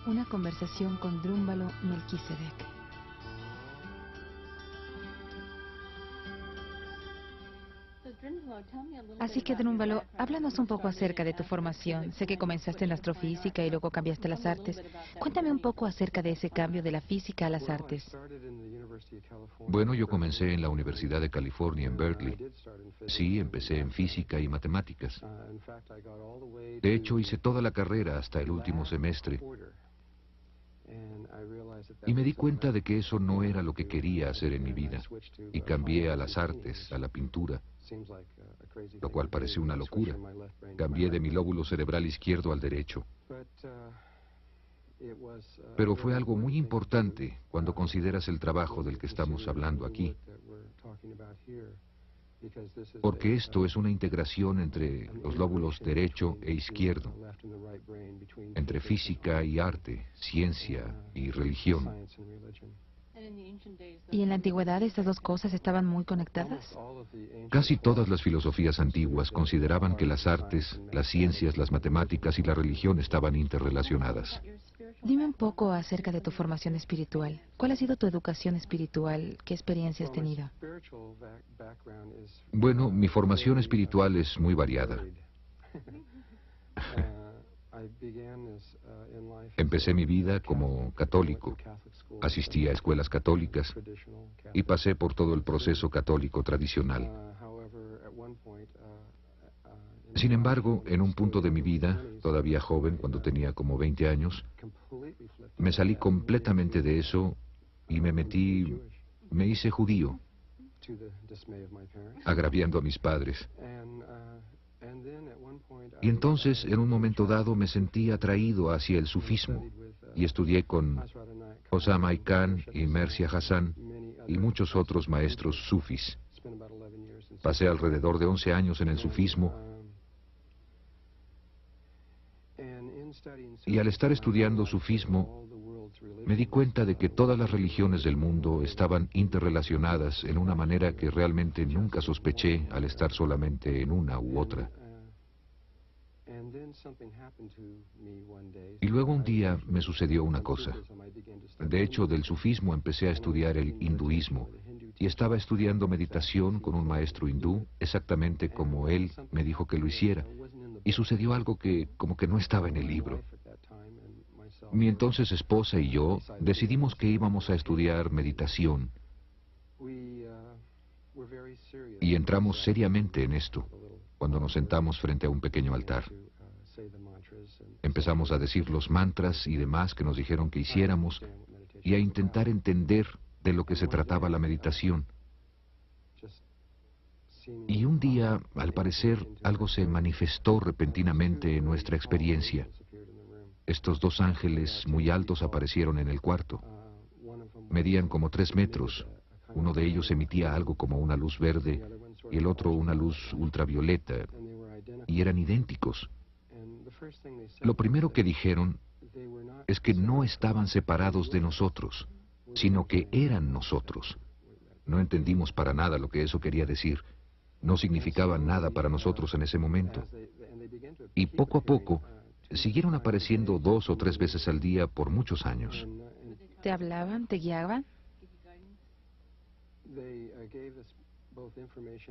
Una conversación con Drúmbalo Melquisedec. Así que, Drúmbalo, háblanos un poco acerca de tu formación. Sé que comenzaste en la astrofísica y luego cambiaste a las artes. Cuéntame un poco acerca de ese cambio de la física a las artes. Bueno, yo comencé en la Universidad de California en Berkeley. Sí, empecé en física y matemáticas. De hecho, hice toda la carrera hasta el último semestre. Y me di cuenta de que eso no era lo que quería hacer en mi vida. Y cambié a las artes, a la pintura, lo cual pareció una locura. Cambié de mi lóbulo cerebral izquierdo al derecho. Pero fue algo muy importante cuando consideras el trabajo del que estamos hablando aquí. Porque esto es una integración entre los lóbulos derecho e izquierdo, entre física y arte, ciencia y religión. ¿Y en la antigüedad estas dos cosas estaban muy conectadas? Casi todas las filosofías antiguas consideraban que las artes, las ciencias, las matemáticas y la religión estaban interrelacionadas. Dime un poco acerca de tu formación espiritual. ¿Cuál ha sido tu educación espiritual? ¿Qué experiencia has tenido? Bueno, mi formación espiritual es muy variada. Empecé mi vida como católico. Asistí a escuelas católicas y pasé por todo el proceso católico tradicional. Sin embargo, en un punto de mi vida, todavía joven, cuando tenía como 20 años, me salí completamente de eso y me hice judío, agraviando a mis padres. Y entonces, en un momento dado, me sentí atraído hacia el sufismo y estudié con Osama Khan y Mircea Hassan y muchos otros maestros sufis. Pasé alrededor de 11 años en el sufismo y al estar estudiando sufismo me di cuenta de que todas las religiones del mundo estaban interrelacionadas en una manera que realmente nunca sospeché al estar solamente en una u otra. Y luego un día me sucedió una cosa. De hecho, del sufismo empecé a estudiar el hinduismo y estaba estudiando meditación con un maestro hindú exactamente como él me dijo que lo hiciera. Y sucedió algo que como que no estaba en el libro. Mi entonces esposa y yo decidimos que íbamos a estudiar meditación y entramos seriamente en esto cuando nos sentamos frente a un pequeño altar. Empezamos a decir los mantras y demás que nos dijeron que hiciéramos y a intentar entender de lo que se trataba la meditación. Y un día, al parecer, algo se manifestó repentinamente en nuestra experiencia. Estos dos ángeles muy altos aparecieron en el cuarto. Medían como 3 metros. Uno de ellos emitía algo como una luz verde y el otro una luz ultravioleta, y eran idénticos. Lo primero que dijeron es que no estaban separados de nosotros, sino que eran nosotros. No entendimos para nada lo que eso quería decir. No significaba nada para nosotros en ese momento. Y poco a poco, siguieron apareciendo 2 o 3 veces al día por muchos años. ¿Te hablaban? ¿Te guiaban?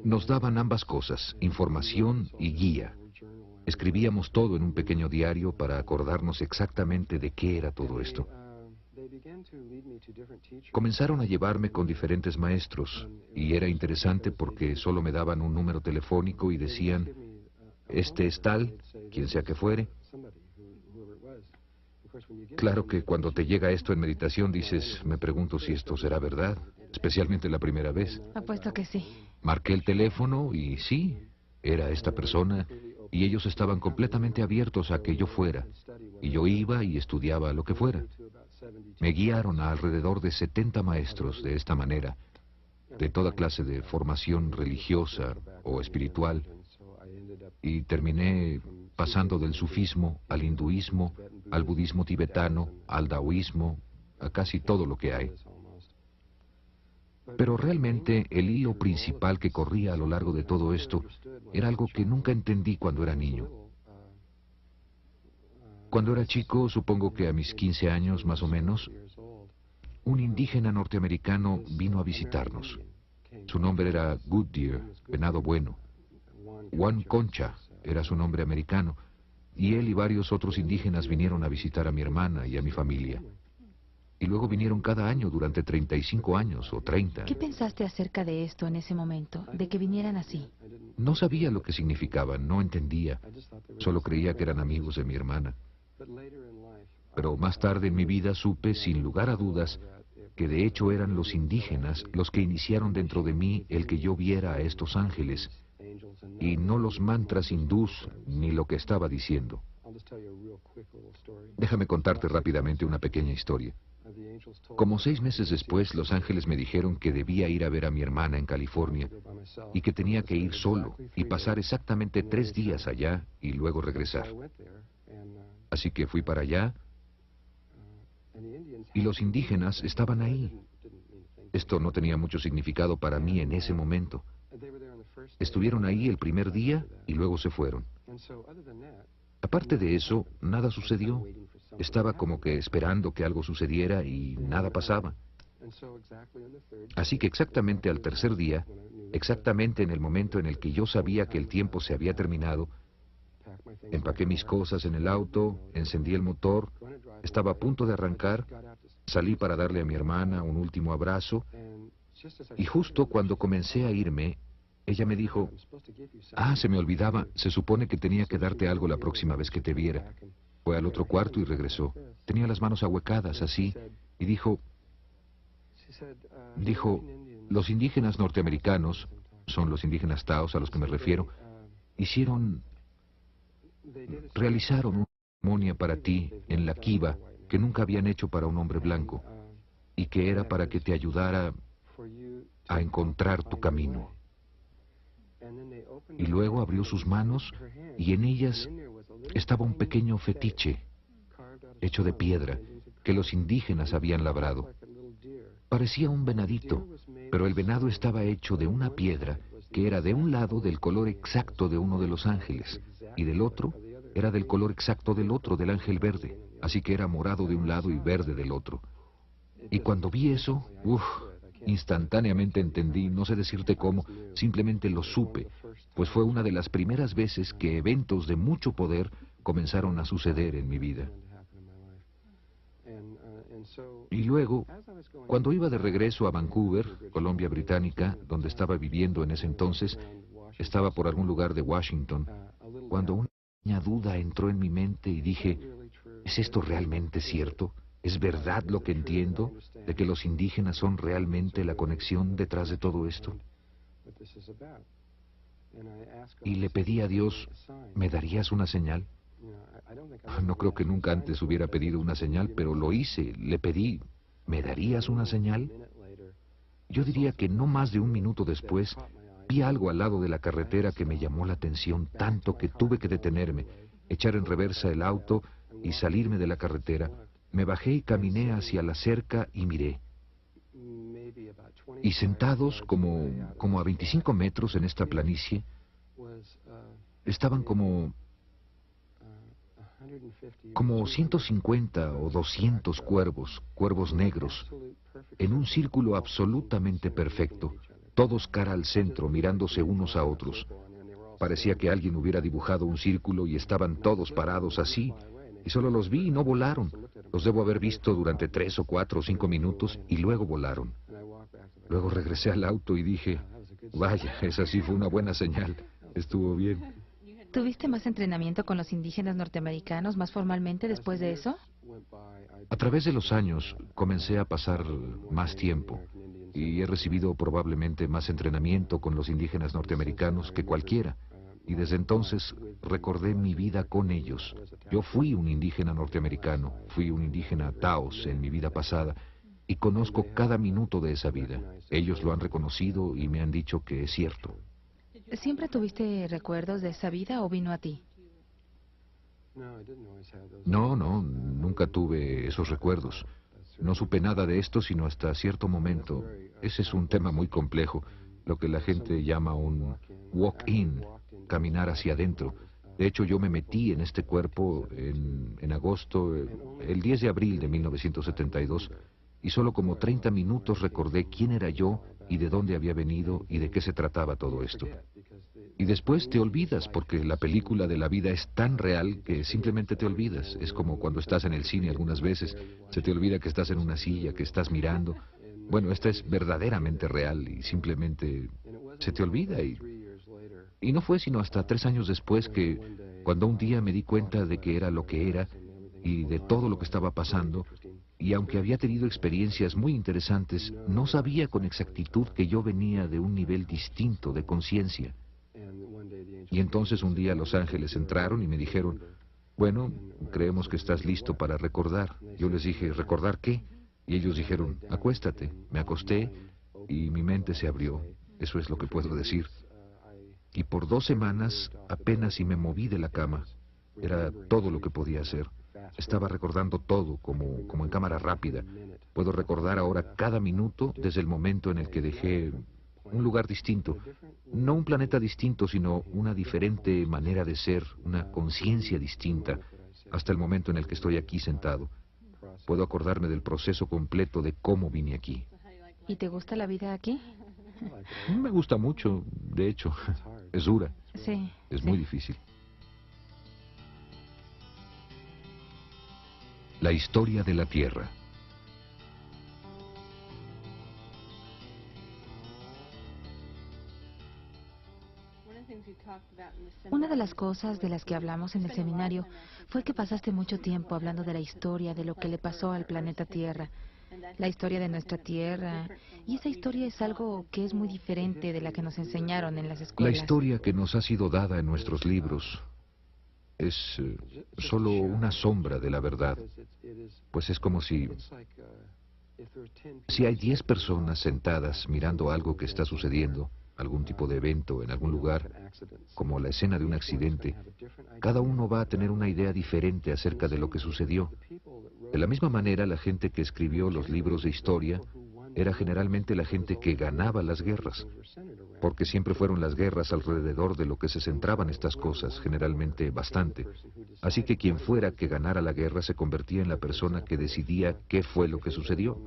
Nos daban ambas cosas, información y guía. Escribíamos todo en un pequeño diario para acordarnos exactamente de qué era todo esto. Comenzaron a llevarme con diferentes maestros, y era interesante porque solo me daban un número telefónico y decían, este es tal, quien sea que fuere. Claro que cuando te llega esto en meditación dices, me pregunto si esto será verdad, especialmente la primera vez. Apuesto que sí. Marqué el teléfono y sí, era esta persona, y ellos estaban completamente abiertos a que yo fuera, y yo iba y estudiaba lo que fuera. Me guiaron a alrededor de 70 maestros de esta manera, de toda clase de formación religiosa o espiritual, y terminé pasando del sufismo al hinduismo, al budismo tibetano, al taoísmo, a casi todo lo que hay. Pero realmente el hilo principal que corría a lo largo de todo esto era algo que nunca entendí cuando era niño. Cuando era chico, supongo que a mis 15 años más o menos, un indígena norteamericano vino a visitarnos. Su nombre era Good Deer, venado bueno. Juan Concha era su nombre americano, y él y varios otros indígenas vinieron a visitar a mi hermana y a mi familia. Y luego vinieron cada año durante 35 años o 30. ¿Qué pensaste acerca de esto en ese momento, de que vinieran así? No sabía lo que significaban, no entendía. Solo creía que eran amigos de mi hermana. Pero más tarde en mi vida supe, sin lugar a dudas, que de hecho eran los indígenas los que iniciaron dentro de mí el que yo viera a estos ángeles, y no los mantras hindús ni lo que estaba diciendo. Déjame contarte rápidamente una pequeña historia. Como 6 meses después, los ángeles me dijeron que debía ir a ver a mi hermana en California y que tenía que ir solo y pasar exactamente 3 días allá y luego regresar. Así que fui para allá y los indígenas estaban ahí. Esto no tenía mucho significado para mí en ese momento. Estuvieron ahí el primer día y luego se fueron. Aparte de eso, nada sucedió. Estaba como que esperando que algo sucediera y nada pasaba. Así que exactamente al tercer día, exactamente en el momento en el que yo sabía que el tiempo se había terminado, empaqué mis cosas en el auto, encendí el motor, estaba a punto de arrancar, salí para darle a mi hermana un último abrazo, y justo cuando comencé a irme, ella me dijo, se me olvidaba, se supone que tenía que darte algo la próxima vez que te viera. Fue al otro cuarto y regresó. Tenía las manos ahuecadas, así, y dijo, los indígenas norteamericanos, son los indígenas taos a los que me refiero, realizaron una ceremonia para ti en la Kiva que nunca habían hecho para un hombre blanco, y que era para que te ayudara a encontrar tu camino. Y luego abrió sus manos y en ellas estaba un pequeño fetiche hecho de piedra que los indígenas habían labrado. Parecía un venadito, pero el venado estaba hecho de una piedra que era de un lado del color exacto de uno de los ángeles y del otro era del color exacto del otro, del ángel verde. Así que era morado de un lado y verde del otro. Y cuando vi eso, instantáneamente entendí, no sé decirte cómo, simplemente lo supe, pues fue una de las primeras veces que eventos de mucho poder comenzaron a suceder en mi vida. Y luego, cuando iba de regreso a Vancouver, Columbia Británica, donde estaba viviendo en ese entonces, estaba por algún lugar de Washington, cuando una pequeña duda entró en mi mente y dije, ¿es esto realmente cierto? ¿Es verdad lo que entiendo de que los indígenas son realmente la conexión detrás de todo esto? Y le pedí a Dios, ¿me darías una señal? No creo que nunca antes hubiera pedido una señal, pero lo hice, le pedí, ¿me darías una señal? Yo diría que no más de un minuto después, vi algo al lado de la carretera que me llamó la atención tanto que tuve que detenerme, echar en reversa el auto y salirme de la carretera. Me bajé y caminé hacia la cerca y miré. Y sentados como a 25 metros en esta planicie, estaban como 150 o 200 cuervos negros, en un círculo absolutamente perfecto, todos cara al centro, mirándose unos a otros. Parecía que alguien hubiera dibujado un círculo y estaban todos parados así, y solo los vi y no volaron. Los debo haber visto durante 3 o 4 o 5 minutos y luego volaron. Luego regresé al auto y dije, vaya, esa sí fue una buena señal, estuvo bien. ¿Tuviste más entrenamiento con los indígenas norteamericanos más formalmente después de eso? A través de los años comencé a pasar más tiempo y he recibido probablemente más entrenamiento con los indígenas norteamericanos que cualquiera. Y desde entonces recordé mi vida con ellos. Yo fui un indígena norteamericano, fui un indígena taos en mi vida pasada y conozco cada minuto de esa vida. Ellos lo han reconocido y me han dicho que es cierto. ¿Siempre tuviste recuerdos de esa vida o vino a ti? No, nunca tuve esos recuerdos. No supe nada de esto sino hasta cierto momento. Ese es un tema muy complejo, lo que la gente llama un walk-in, caminar hacia adentro. De hecho, yo me metí en este cuerpo en agosto, el 10 de abril de 1972, y solo como 30 minutos recordé quién era yo y de dónde había venido y de qué se trataba todo esto. Y después te olvidas, porque la película de la vida es tan real que simplemente te olvidas. Es como cuando estás en el cine algunas veces, se te olvida que estás en una silla, que estás mirando. Bueno, esta es verdaderamente real y simplemente se te olvida. Y no fue sino hasta 3 años después que, cuando un día me di cuenta de que era lo que era y de todo lo que estaba pasando, y aunque había tenido experiencias muy interesantes, no sabía con exactitud que yo venía de un nivel distinto de conciencia. Y entonces un día los ángeles entraron y me dijeron, bueno, creemos que estás listo para recordar. Yo les dije, ¿recordar qué? Y ellos dijeron, acuéstate. Me acosté y mi mente se abrió. Eso es lo que puedo decir. Y por 2 semanas apenas si me moví de la cama. Era todo lo que podía hacer. Estaba recordando todo, como en cámara rápida. Puedo recordar ahora cada minuto desde el momento en el que dejé un lugar distinto. No un planeta distinto, sino una diferente manera de ser, una conciencia distinta, hasta el momento en el que estoy aquí sentado. Puedo acordarme del proceso completo de cómo vine aquí. ¿Y te gusta la vida aquí? Me gusta mucho, de hecho. Es dura. Sí. Es sí. muy difícil. La historia de la Tierra. Una de las cosas de las que hablamos en el seminario fue que pasaste mucho tiempo hablando de la historia, de lo que le pasó al planeta Tierra, la historia de nuestra Tierra, y esa historia es algo que es muy diferente de la que nos enseñaron en las La escuelas. historia que nos ha sido dada en nuestros libros es solo una sombra de la verdad, pues es como si hay 10 personas sentadas mirando algo que está sucediendo, algún tipo de evento en algún lugar, como la escena de un accidente, cada uno va a tener una idea diferente acerca de lo que sucedió. De la misma manera, la gente que escribió los libros de historia era generalmente la gente que ganaba las guerras, porque siempre fueron las guerras alrededor de lo que se centraban estas cosas, generalmente bastante. Así que quien fuera que ganara la guerra se convertía en la persona que decidía qué fue lo que sucedió.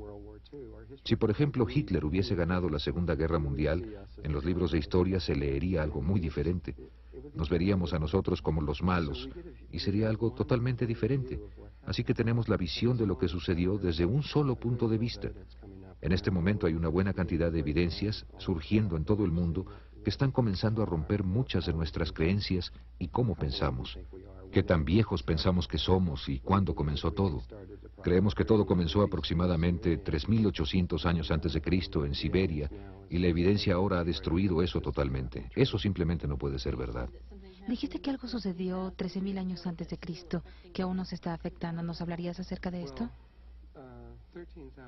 Si, por ejemplo, Hitler hubiese ganado la Segunda Guerra Mundial, en los libros de historia se leería algo muy diferente. Nos veríamos a nosotros como los malos, y sería algo totalmente diferente. Así que tenemos la visión de lo que sucedió desde un solo punto de vista. En este momento hay una buena cantidad de evidencias surgiendo en todo el mundo que están comenzando a romper muchas de nuestras creencias y cómo pensamos. Qué tan viejos pensamos que somos y cuándo comenzó todo. Creemos que todo comenzó aproximadamente 3.800 años antes de Cristo en Siberia, y la evidencia ahora ha destruido eso totalmente. Eso simplemente no puede ser verdad. Dijiste que algo sucedió 13.000 años antes de Cristo, que aún nos está afectando. ¿Nos hablarías acerca de esto?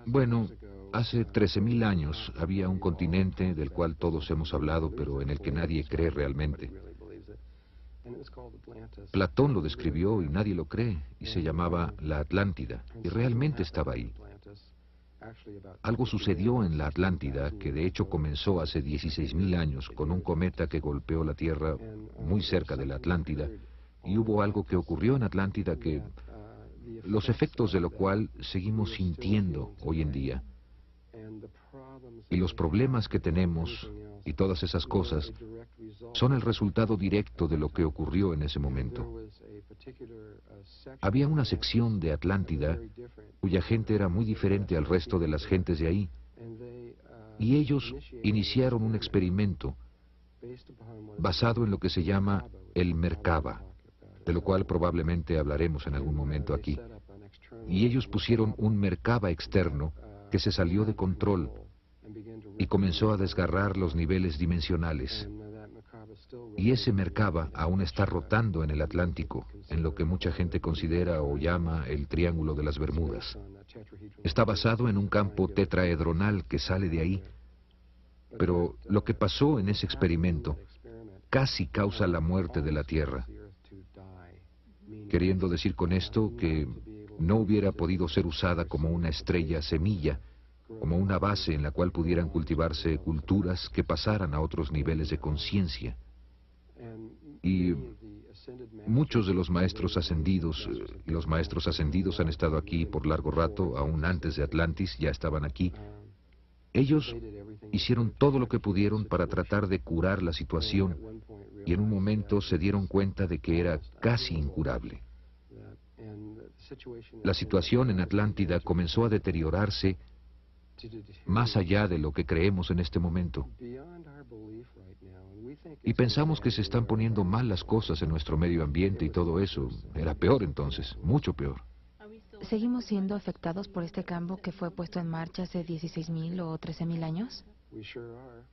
Bueno, hace 13.000 años había un continente del cual todos hemos hablado, pero en el que nadie cree realmente. Platón lo describió y nadie lo cree, y se llamaba la Atlántida, y realmente estaba ahí. Algo sucedió en la Atlántida que de hecho comenzó hace 16.000 años con un cometa que golpeó la Tierra muy cerca de la Atlántida, y hubo algo que ocurrió en Atlántida que los efectos de lo cual seguimos sintiendo hoy en día. Y los problemas que tenemos y todas esas cosas son el resultado directo de lo que ocurrió en ese momento. Había una sección de Atlántida cuya gente era muy diferente al resto de las gentes de ahí, y ellos iniciaron un experimento basado en lo que se llama el Merkaba, de lo cual probablemente hablaremos en algún momento aquí. Y ellos pusieron un Merkaba externo que se salió de control y comenzó a desgarrar los niveles dimensionales. Y ese Merkaba aún está rotando en el Atlántico, en lo que mucha gente considera o llama el Triángulo de las Bermudas. Está basado en un campo tetraedronal que sale de ahí, pero lo que pasó en ese experimento casi causa la muerte de la Tierra. Queriendo decir con esto que no hubiera podido ser usada como una estrella semilla, como una base en la cual pudieran cultivarse culturas que pasaran a otros niveles de conciencia. Y Muchos de los maestros ascendidos, y los maestros ascendidos han estado aquí por largo rato, aún antes de Atlantis, ya estaban aquí. Ellos hicieron todo lo que pudieron para tratar de curar la situación y en un momento se dieron cuenta de que era casi incurable. La situación en Atlántida comenzó a deteriorarse más allá de lo que creemos en este momento. Y pensamos que se están poniendo mal las cosas en nuestro medio ambiente y todo eso. Era peor entonces, mucho peor. ¿Seguimos siendo afectados por este cambio que fue puesto en marcha hace 16.000 o 13.000 años?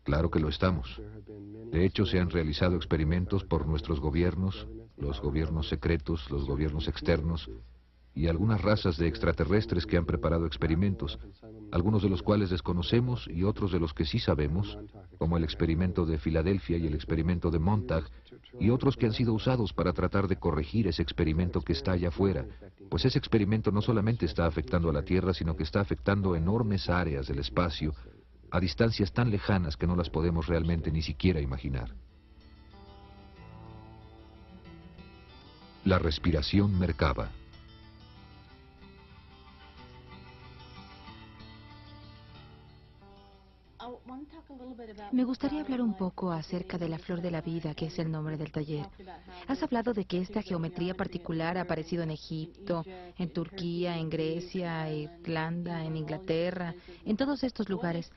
Claro que lo estamos. De hecho, se han realizado experimentos por nuestros gobiernos, los gobiernos secretos, los gobiernos externos, y algunas razas de extraterrestres que han preparado experimentos, algunos de los cuales desconocemos y otros de los que sí sabemos, como el experimento de Filadelfia y el experimento de Montauk, y otros que han sido usados para tratar de corregir ese experimento que está allá afuera, pues ese experimento no solamente está afectando a la Tierra, sino que está afectando enormes áreas del espacio, a distancias tan lejanas que no las podemos realmente ni siquiera imaginar. La respiración Merkaba. Me gustaría hablar un poco acerca de la flor de la vida, que es el nombre del taller. Has hablado de que esta geometría particular ha aparecido en Egipto, en Turquía, en Grecia, Irlanda, en Inglaterra, en todos estos lugares.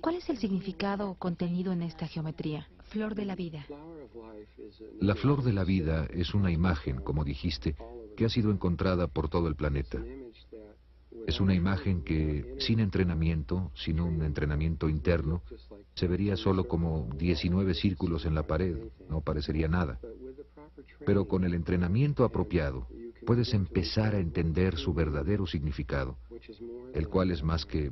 ¿Cuál es el significado o contenido en esta geometría? Flor de la vida. La flor de la vida es una imagen, como dijiste, que ha sido encontrada por todo el planeta. Es una imagen que, sin entrenamiento, sin un entrenamiento interno, se vería solo como 19 círculos en la pared, no parecería nada. Pero con el entrenamiento apropiado, puedes empezar a entender su verdadero significado, el cual es más que...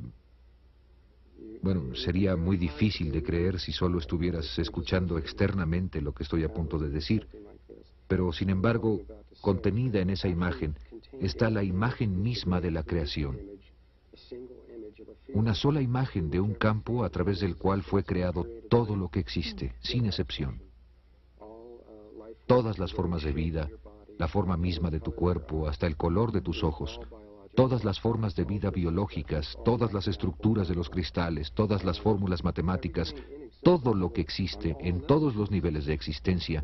Bueno, sería muy difícil de creer si solo estuvieras escuchando externamente lo que estoy a punto de decir. Pero, sin embargo, contenida en esa imagen está la imagen misma de la creación. Una sola imagen de un campo a través del cual fue creado todo lo que existe, sin excepción. Todas las formas de vida, la forma misma de tu cuerpo, hasta el color de tus ojos, todas las formas de vida biológicas, todas las estructuras de los cristales, todas las fórmulas matemáticas, todo lo que existe en todos los niveles de existencia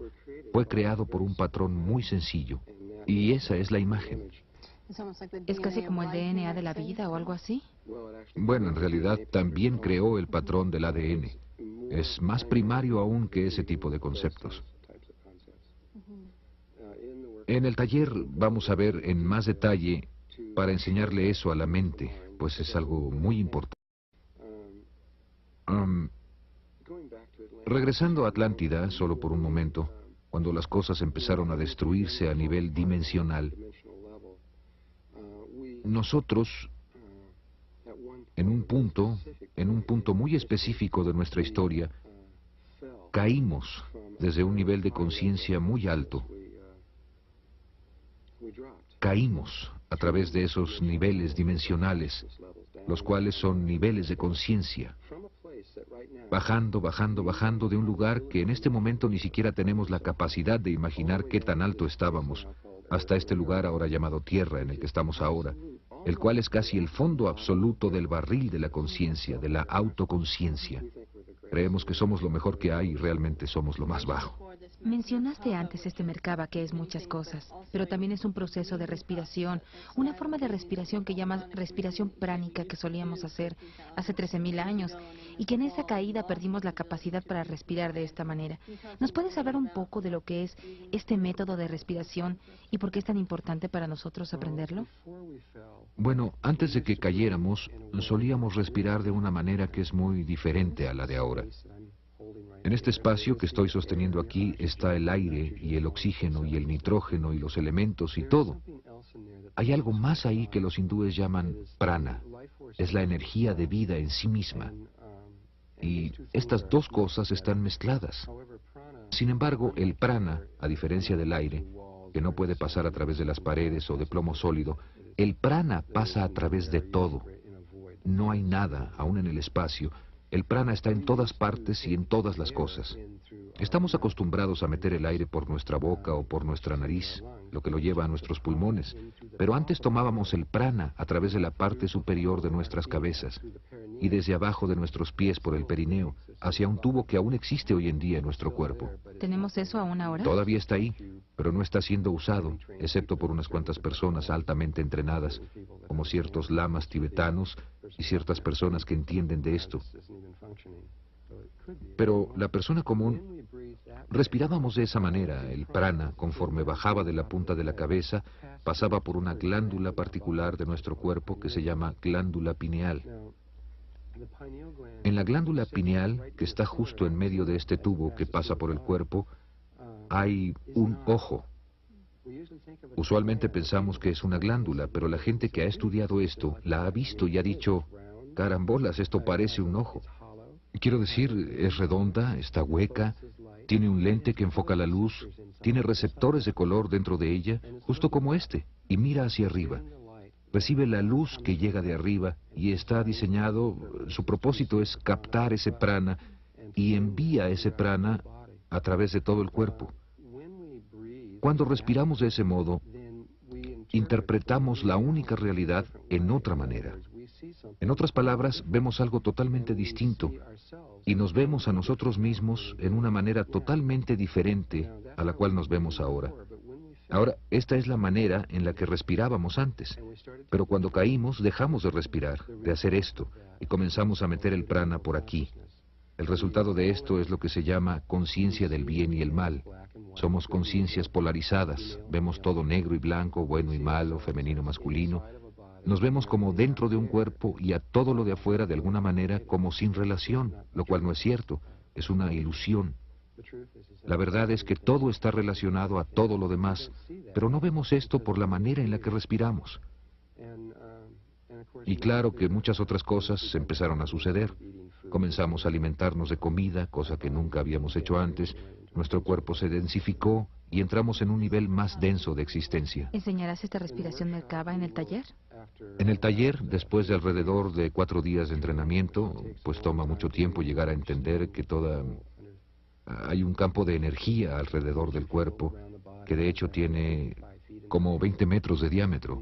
fue creado por un patrón muy sencillo. Y esa es la imagen. ¿Es casi como el DNA de la vida o algo así? Bueno, en realidad también creó el patrón del ADN. Es más primario aún que ese tipo de conceptos. En el taller vamos a ver en más detalle para enseñarle eso a la mente, pues es algo muy importante. Regresando a Atlántida, solo por un momento, cuando las cosas empezaron a destruirse a nivel dimensional, nosotros, en un punto muy específico de nuestra historia, caímos desde un nivel de conciencia muy alto. Caímos a través de esos niveles dimensionales, los cuales son niveles de conciencia, bajando, bajando, bajando de un lugar que en este momento ni siquiera tenemos la capacidad de imaginar qué tan alto estábamos, hasta este lugar ahora llamado Tierra, en el que estamos ahora, el cual es casi el fondo absoluto del barril de la conciencia, de la autoconciencia. Creemos que somos lo mejor que hay y realmente somos lo más bajo. Mencionaste antes este Merkaba, que es muchas cosas, pero también es un proceso de respiración, una forma de respiración que llamas respiración pránica que solíamos hacer hace 13.000 años y que en esa caída perdimos la capacidad para respirar de esta manera. ¿Nos puedes hablar un poco de lo que es este método de respiración y por qué es tan importante para nosotros aprenderlo? Bueno, antes de que cayéramos, solíamos respirar de una manera que es muy diferente a la de ahora. En este espacio que estoy sosteniendo aquí está el aire y el oxígeno y el nitrógeno y los elementos y todo. Hay algo más ahí que los hindúes llaman prana. Es la energía de vida en sí misma. Y estas dos cosas están mezcladas. Sin embargo, el prana, a diferencia del aire, que no puede pasar a través de las paredes o de plomo sólido, el prana pasa a través de todo. No hay nada, aún en el espacio, El prana está en todas partes y en todas las cosas. Estamos acostumbrados a meter el aire por nuestra boca o por nuestra nariz, lo que lo lleva a nuestros pulmones, pero antes tomábamos el prana a través de la parte superior de nuestras cabezas y desde abajo de nuestros pies por el perineo, hacia un tubo que aún existe hoy en día en nuestro cuerpo. ¿Tenemos eso aún ahora? Todavía está ahí, pero no está siendo usado, excepto por unas cuantas personas altamente entrenadas, como ciertos lamas tibetanos y ciertas personas que entienden de esto. Pero la persona común, respirábamos de esa manera. El prana, conforme bajaba de la punta de la cabeza, pasaba por una glándula particular de nuestro cuerpo que se llama glándula pineal. En la glándula pineal, que está justo en medio de este tubo que pasa por el cuerpo, hay un ojo. Usualmente pensamos que es una glándula, pero la gente que ha estudiado esto la ha visto y ha dicho, carambolas, esto parece un ojo. Quiero decir, es redonda, está hueca, tiene un lente que enfoca la luz, tiene receptores de color dentro de ella, justo como este, y mira hacia arriba. Recibe la luz que llega de arriba y está diseñado, su propósito es captar ese prana y envía ese prana a través de todo el cuerpo. Cuando respiramos de ese modo, interpretamos la única realidad en otra manera. En otras palabras, vemos algo totalmente distinto y nos vemos a nosotros mismos en una manera totalmente diferente a la cual nos vemos ahora. Ahora, esta es la manera en la que respirábamos antes, pero cuando caímos dejamos de respirar, de hacer esto, y comenzamos a meter el prana por aquí. El resultado de esto es lo que se llama conciencia del bien y el mal. Somos conciencias polarizadas, vemos todo negro y blanco, bueno y malo, femenino, masculino. Nos vemos como dentro de un cuerpo y a todo lo de afuera de alguna manera como sin relación, lo cual no es cierto, es una ilusión. La verdad es que todo está relacionado a todo lo demás, pero no vemos esto por la manera en la que respiramos. Y claro que muchas otras cosas empezaron a suceder. Comenzamos a alimentarnos de comida, cosa que nunca habíamos hecho antes. Nuestro cuerpo se densificó y entramos en un nivel más denso de existencia. ¿Enseñarás esta respiración Merkaba en el taller? En el taller, después de alrededor de 4 días de entrenamiento, pues toma mucho tiempo llegar a entender que hay un campo de energía alrededor del cuerpo, que de hecho tiene como 20 metros de diámetro.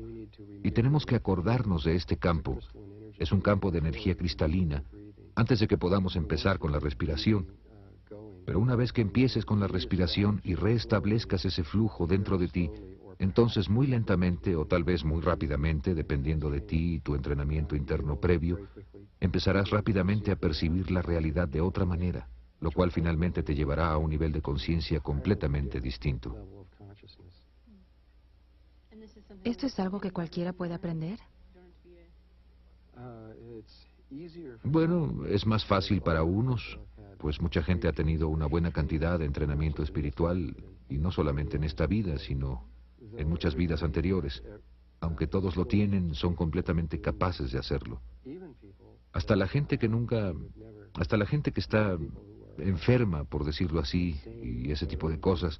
Y tenemos que acordarnos de este campo. Es un campo de energía cristalina, antes de que podamos empezar con la respiración. Pero una vez que empieces con la respiración y reestablezcas ese flujo dentro de ti, entonces muy lentamente o tal vez muy rápidamente, dependiendo de ti y tu entrenamiento interno previo, empezarás rápidamente a percibir la realidad de otra manera, lo cual finalmente te llevará a un nivel de conciencia completamente distinto. ¿Esto es algo que cualquiera puede aprender? Bueno, es más fácil para unos, pues mucha gente ha tenido una buena cantidad de entrenamiento espiritual, y no solamente en esta vida, sino en muchas vidas anteriores. Aunque todos lo tienen, son completamente capaces de hacerlo. Hasta la gente que está enferma, por decirlo así, y ese tipo de cosas,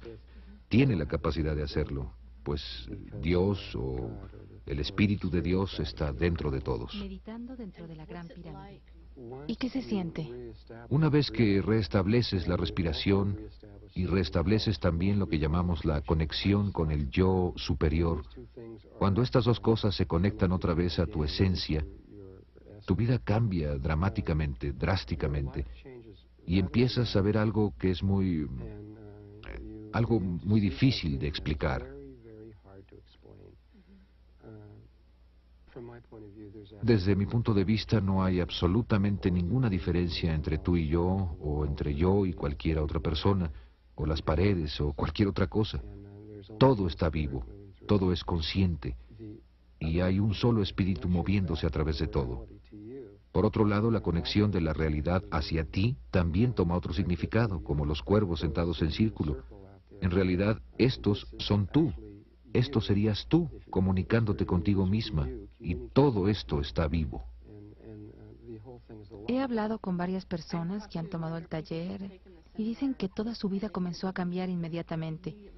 tiene la capacidad de hacerlo, pues Dios o el Espíritu de Dios está dentro de todos. Meditando dentro de la Gran Pirámide. ¿Y qué se siente? Una vez que restableces la respiración y restableces también lo que llamamos la conexión con el yo superior, cuando estas dos cosas se conectan otra vez a tu esencia, tu vida cambia dramáticamente, drásticamente, y empiezas a ver algo que es algo muy difícil de explicar. Desde mi punto de vista no hay absolutamente ninguna diferencia entre tú y yo, o entre yo y cualquier otra persona, o las paredes, o cualquier otra cosa. Todo está vivo, todo es consciente, y hay un solo espíritu moviéndose a través de todo. Por otro lado, la conexión de la realidad hacia ti también toma otro significado, como los cuervos sentados en círculo. En realidad, estos son tú. Esto serías tú, comunicándote contigo misma, y todo esto está vivo. He hablado con varias personas que han tomado el taller y dicen que toda su vida comenzó a cambiar inmediatamente.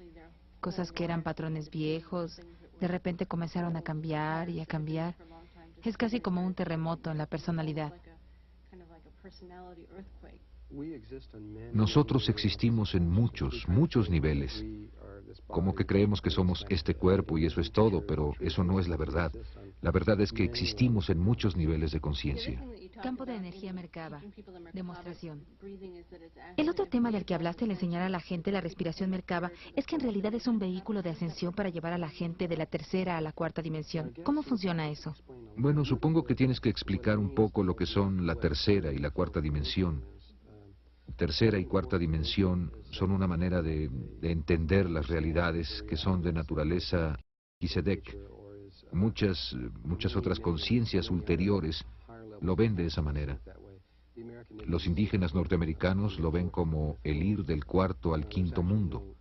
Cosas que eran patrones viejos, de repente comenzaron a cambiar y a cambiar. Es casi como un terremoto en la personalidad. Nosotros existimos en muchos, muchos niveles. Como que creemos que somos este cuerpo y eso es todo, pero eso no es la verdad. La verdad es que existimos en muchos niveles de conciencia. Campo de energía Merkaba. Demostración. El otro tema del que hablaste al enseñar a la gente la respiración Merkaba es que en realidad es un vehículo de ascensión para llevar a la gente de la tercera a la cuarta dimensión. ¿Cómo funciona eso? Bueno, supongo que tienes que explicar un poco lo que son la tercera y la cuarta dimensión. Tercera y cuarta dimensión son una manera de entender las realidades que son de naturaleza Kisedek. Muchas otras conciencias ulteriores lo ven de esa manera. Los indígenas norteamericanos lo ven como el ir del cuarto al quinto mundo.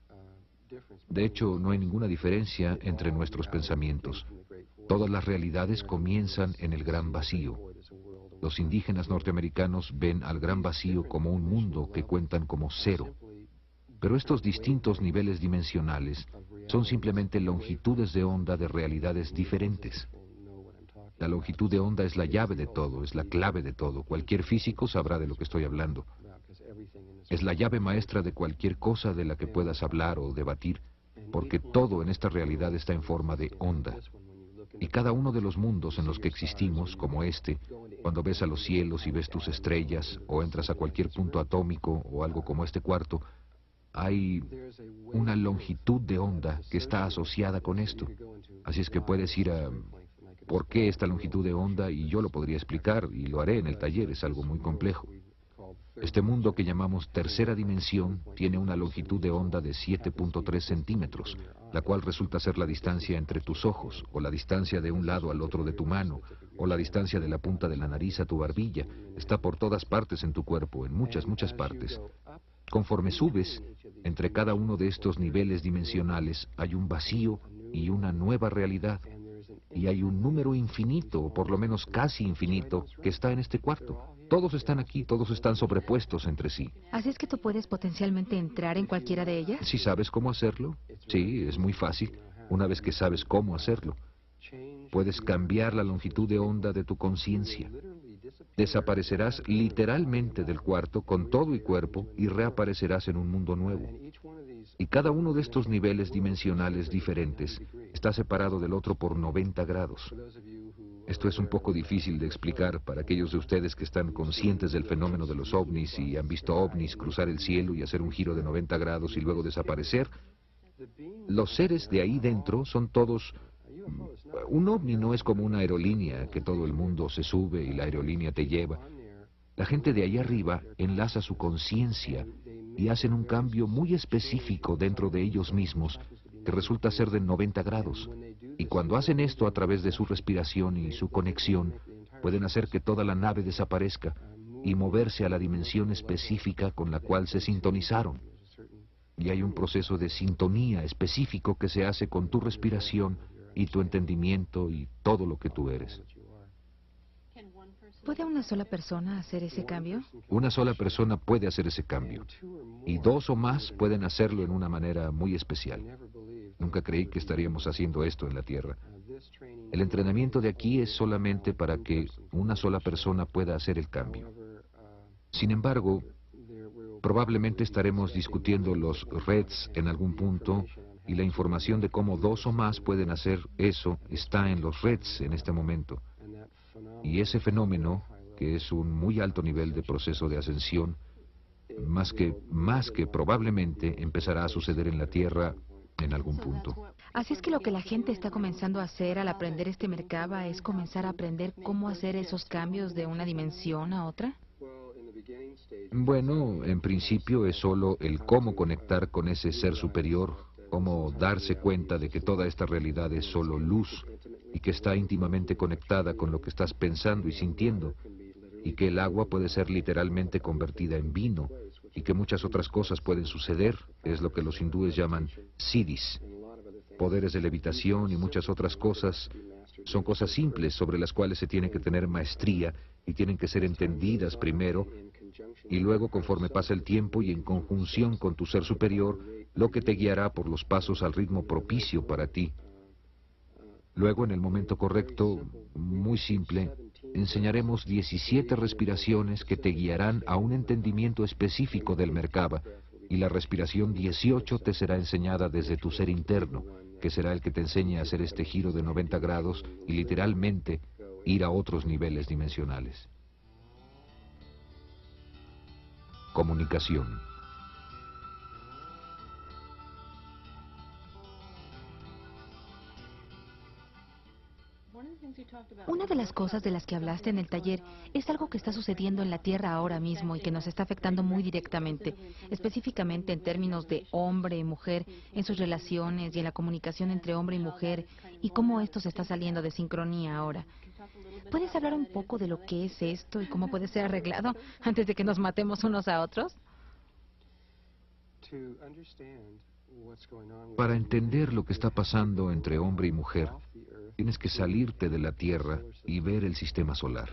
De hecho, no hay ninguna diferencia entre nuestros pensamientos. Todas las realidades comienzan en el gran vacío. Los indígenas norteamericanos ven al gran vacío como un mundo que cuentan como cero. Pero estos distintos niveles dimensionales son simplemente longitudes de onda de realidades diferentes. La longitud de onda es la llave de todo, es la clave de todo. Cualquier físico sabrá de lo que estoy hablando. Es la llave maestra de cualquier cosa de la que puedas hablar o debatir, porque todo en esta realidad está en forma de onda. Y cada uno de los mundos en los que existimos, como este, cuando ves a los cielos y ves tus estrellas, o entras a cualquier punto atómico o algo como este cuarto, hay una longitud de onda que está asociada con esto. Así es que puedes ir a ¿por qué esta longitud de onda? Y yo lo podría explicar, y lo haré en el taller, es algo muy complejo. Este mundo que llamamos tercera dimensión tiene una longitud de onda de 7.3 centímetros, la cual resulta ser la distancia entre tus ojos, o la distancia de un lado al otro de tu mano, o la distancia de la punta de la nariz a tu barbilla. Está por todas partes en tu cuerpo, en muchas, muchas partes. Conforme subes, entre cada uno de estos niveles dimensionales hay un vacío y una nueva realidad. Y hay un número infinito, o por lo menos casi infinito, que está en este cuarto. Todos están aquí, todos están sobrepuestos entre sí. ¿Así es que tú puedes potencialmente entrar en cualquiera de ellas? ¿Si sabes cómo hacerlo? Sí, es muy fácil. Una vez que sabes cómo hacerlo, puedes cambiar la longitud de onda de tu conciencia. Desaparecerás literalmente del cuarto con todo y cuerpo y reaparecerás en un mundo nuevo. Y cada uno de estos niveles dimensionales diferentes está separado del otro por 90 grados. Esto es un poco difícil de explicar para aquellos de ustedes que están conscientes del fenómeno de los ovnis y han visto ovnis cruzar el cielo y hacer un giro de 90 grados y luego desaparecer. Los seres de ahí dentro son todos... Un ovni no es como una aerolínea que todo el mundo se sube y la aerolínea te lleva. La gente de ahí arriba enlaza su conciencia y hacen un cambio muy específico dentro de ellos mismos que resulta ser de 90 grados. Y cuando hacen esto a través de su respiración y su conexión, pueden hacer que toda la nave desaparezca y moverse a la dimensión específica con la cual se sintonizaron. Y hay un proceso de sintonía específico que se hace con tu respiración y tu entendimiento y todo lo que tú eres. ¿Puede una sola persona hacer ese cambio? Una sola persona puede hacer ese cambio, y dos o más pueden hacerlo en una manera muy especial. Nunca creí que estaríamos haciendo esto en la Tierra. El entrenamiento de aquí es solamente para que una sola persona pueda hacer el cambio. Sin embargo, probablemente estaremos discutiendo los REDs en algún punto, y la información de cómo dos o más pueden hacer eso está en los REDs en este momento. Y ese fenómeno, que es un muy alto nivel de proceso de ascensión, más que probablemente empezará a suceder en la Tierra en algún punto. Así es que lo que la gente está comenzando a hacer al aprender este Merkaba es comenzar a aprender cómo hacer esos cambios de una dimensión a otra. Bueno, en principio es solo el cómo conectar con ese ser superior, cómo darse cuenta de que toda esta realidad es solo luz y que está íntimamente conectada con lo que estás pensando y sintiendo, y que el agua puede ser literalmente convertida en vino, y que muchas otras cosas pueden suceder, es lo que los hindúes llaman siddhis. Poderes de levitación y muchas otras cosas son cosas simples sobre las cuales se tiene que tener maestría y tienen que ser entendidas primero, y luego conforme pasa el tiempo y en conjunción con tu ser superior, lo que te guiará por los pasos al ritmo propicio para ti. Luego, en el momento correcto, muy simple, enseñaremos 17 respiraciones que te guiarán a un entendimiento específico del Merkaba, y la respiración 18 te será enseñada desde tu ser interno, que será el que te enseñe a hacer este giro de 90 grados y literalmente ir a otros niveles dimensionales. Comunicación. Una de las cosas de las que hablaste en el taller es algo que está sucediendo en la Tierra ahora mismo y que nos está afectando muy directamente, específicamente en términos de hombre y mujer, en sus relaciones y en la comunicación entre hombre y mujer, y cómo esto se está saliendo de sincronía ahora. ¿Puedes hablar un poco de lo que es esto y cómo puede ser arreglado antes de que nos matemos unos a otros? Para entender lo que está pasando entre hombre y mujer, tienes que salirte de la Tierra y ver el sistema solar.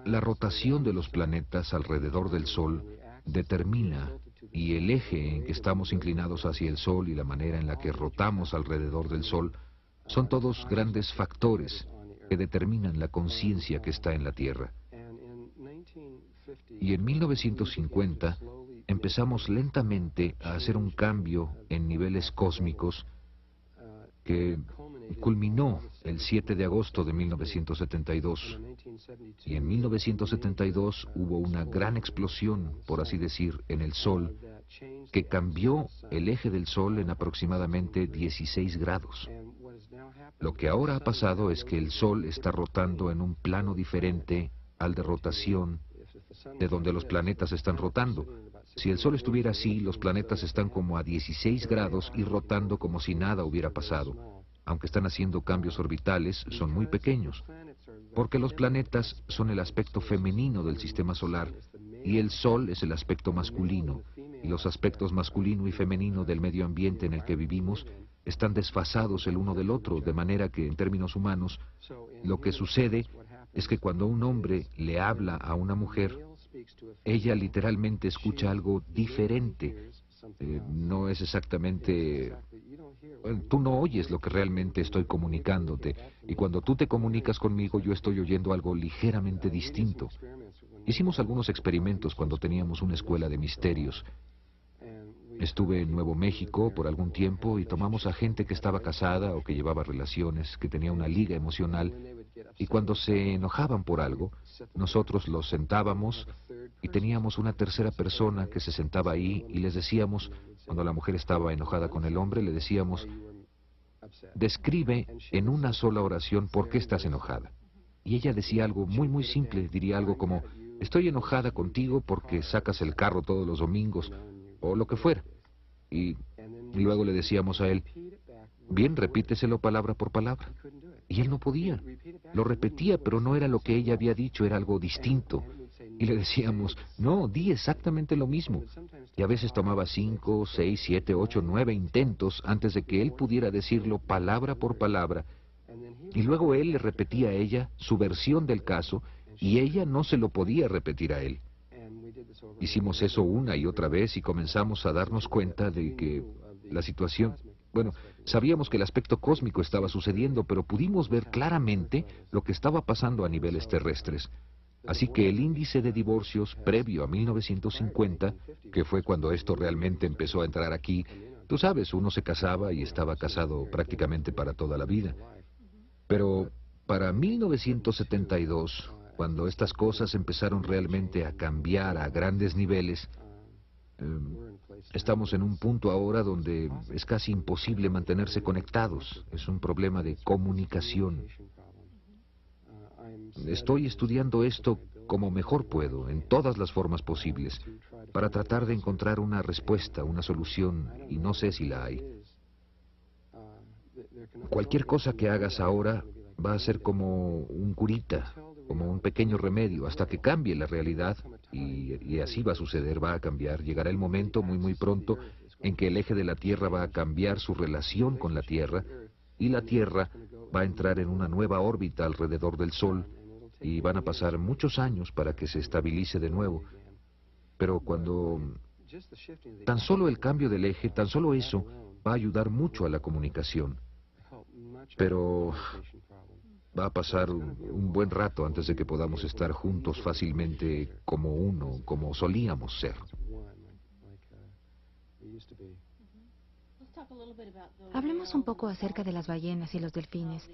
La rotación de los planetas alrededor del Sol determina, y el eje en que estamos inclinados hacia el Sol y la manera en la que rotamos alrededor del Sol, son todos grandes factores que determinan la conciencia que está en la Tierra. Y en 1950 empezamos lentamente a hacer un cambio en niveles cósmicos que culminó el 7 de agosto de 1972. Y en 1972 hubo una gran explosión, por así decir, en el Sol, que cambió el eje del Sol en aproximadamente 16 grados. Lo que ahora ha pasado es que el Sol está rotando en un plano diferente al de rotación de donde los planetas están rotando. Si el Sol estuviera así, los planetas están como a 16 grados y rotando como si nada hubiera pasado. Aunque están haciendo cambios orbitales, son muy pequeños, porque los planetas son el aspecto femenino del sistema solar y el Sol es el aspecto masculino, y los aspectos masculino y femenino del medio ambiente en el que vivimos están desfasados el uno del otro, de manera que, en términos humanos, lo que sucede es que cuando un hombre le habla a una mujer, ella literalmente escucha algo diferente. No es exactamente... Tú no oyes lo que realmente estoy comunicándote, y cuando tú te comunicas conmigo yo estoy oyendo algo ligeramente distinto. Hicimos algunos experimentos cuando teníamos una escuela de misterios. Estuve en Nuevo México por algún tiempo y tomamos a gente que estaba casada o que llevaba relaciones, que tenía una liga emocional, y cuando se enojaban por algo, nosotros los sentábamos y teníamos una tercera persona que se sentaba ahí y les decíamos, cuando la mujer estaba enojada con el hombre, le decíamos, describe en una sola oración por qué estás enojada. Y ella decía algo muy simple, diría algo como, estoy enojada contigo porque sacas el carro todos los domingos, o lo que fuera. Y luego le decíamos a él, bien, repíteselo palabra por palabra. Y él no podía. Lo repetía, pero no era lo que ella había dicho, era algo distinto. Y le decíamos, no, di exactamente lo mismo. Y a veces tomaba 5, 6, 7, 8, 9 intentos antes de que él pudiera decirlo palabra por palabra. Y luego él le repetía a ella su versión del caso, y ella no se lo podía repetir a él. Hicimos eso una y otra vez y comenzamos a darnos cuenta de que la situación... Bueno, sabíamos que el aspecto cósmico estaba sucediendo, pero pudimos ver claramente lo que estaba pasando a niveles terrestres. Así que el índice de divorcios previo a 1950, que fue cuando esto realmente empezó a entrar aquí, tú sabes, uno se casaba y estaba casado prácticamente para toda la vida. Pero para 1972, cuando estas cosas empezaron realmente a cambiar a grandes niveles, estamos en un punto ahora donde es casi imposible mantenerse conectados. Es un problema de comunicación. Estoy estudiando esto como mejor puedo, en todas las formas posibles, para tratar de encontrar una respuesta, una solución, y no sé si la hay. Cualquier cosa que hagas ahora va a ser como un curita, como un pequeño remedio, hasta que cambie la realidad, y así va a suceder, va a cambiar. Llegará el momento muy pronto en que el eje de la Tierra va a cambiar su relación con la Tierra, y la Tierra va a entrar en una nueva órbita alrededor del Sol, y van a pasar muchos años para que se estabilice de nuevo. Pero cuando tan solo el cambio del eje, tan solo eso, va a ayudar mucho a la comunicación. Pero va a pasar un buen rato antes de que podamos estar juntos fácilmente como uno, como solíamos ser. Hablemos un poco acerca de las ballenas y los delfines.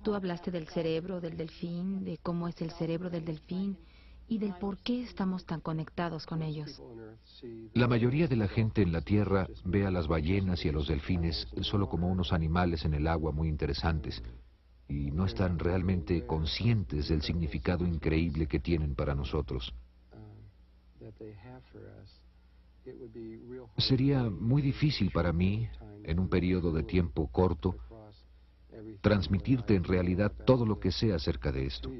Tú hablaste del cerebro del delfín, de cómo es el cerebro del delfín y del por qué estamos tan conectados con ellos. La mayoría de la gente en la Tierra ve a las ballenas y a los delfines solo como unos animales en el agua muy interesantes y no están realmente conscientes del significado increíble que tienen para nosotros. Sería muy difícil para mí, en un periodo de tiempo corto, transmitirte en realidad todo lo que sé acerca de esto.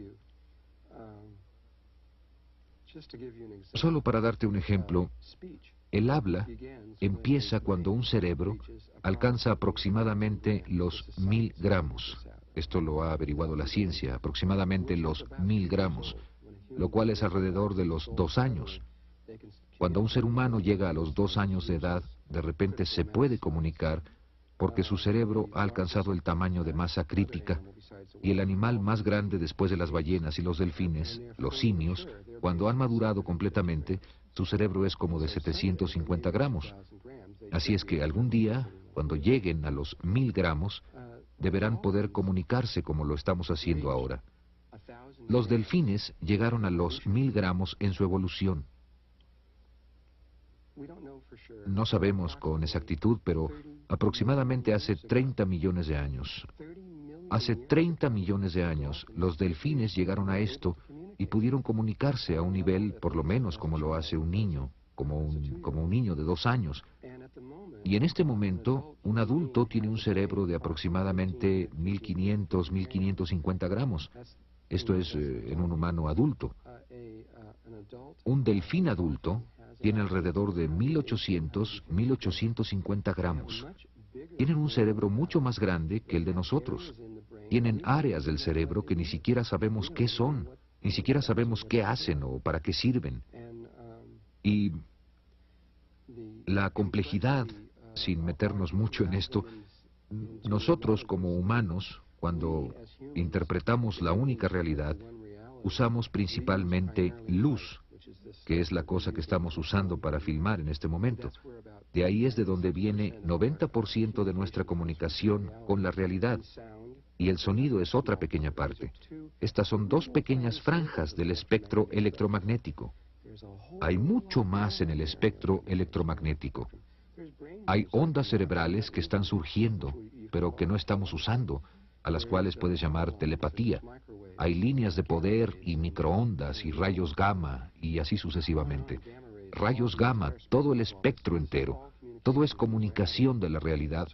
Solo para darte un ejemplo, el habla empieza cuando un cerebro alcanza aproximadamente los 1000 gramos. Esto lo ha averiguado la ciencia, aproximadamente los 1000 gramos, lo cual es alrededor de los 2 años. Cuando un ser humano llega a los 2 años de edad, de repente se puede comunicar porque su cerebro ha alcanzado el tamaño de masa crítica y el animal más grande después de las ballenas y los delfines, los simios, cuando han madurado completamente, su cerebro es como de 750 gramos. Así es que algún día, cuando lleguen a los 1000 gramos, deberán poder comunicarse como lo estamos haciendo ahora. Los delfines llegaron a los 1000 gramos en su evolución. No sabemos con exactitud, pero aproximadamente hace 30 millones de años. Hace 30 millones de años, los delfines llegaron a esto y pudieron comunicarse a un nivel, por lo menos como lo hace un niño, como un niño de 2 años. Y en este momento, un adulto tiene un cerebro de aproximadamente 1500, 1550 gramos. Esto es en un humano adulto. Un delfín adulto tiene alrededor de 1800, 1850 gramos. Tienen un cerebro mucho más grande que el de nosotros. Tienen áreas del cerebro que ni siquiera sabemos qué son, ni siquiera sabemos qué hacen o para qué sirven. Y la complejidad, sin meternos mucho en esto, nosotros como humanos, cuando interpretamos la única realidad, usamos principalmente luz, que es la cosa que estamos usando para filmar en este momento. De ahí es de donde viene 90% de nuestra comunicación con la realidad. Y el sonido es otra pequeña parte. Estas son 2 pequeñas franjas del espectro electromagnético. Hay mucho más en el espectro electromagnético. Hay ondas cerebrales que están surgiendo, pero que no estamos usando, a las cuales puedes llamar telepatía. Hay líneas de poder y microondas y rayos gamma y así sucesivamente. Rayos gamma, todo el espectro entero. Todo es comunicación de la realidad.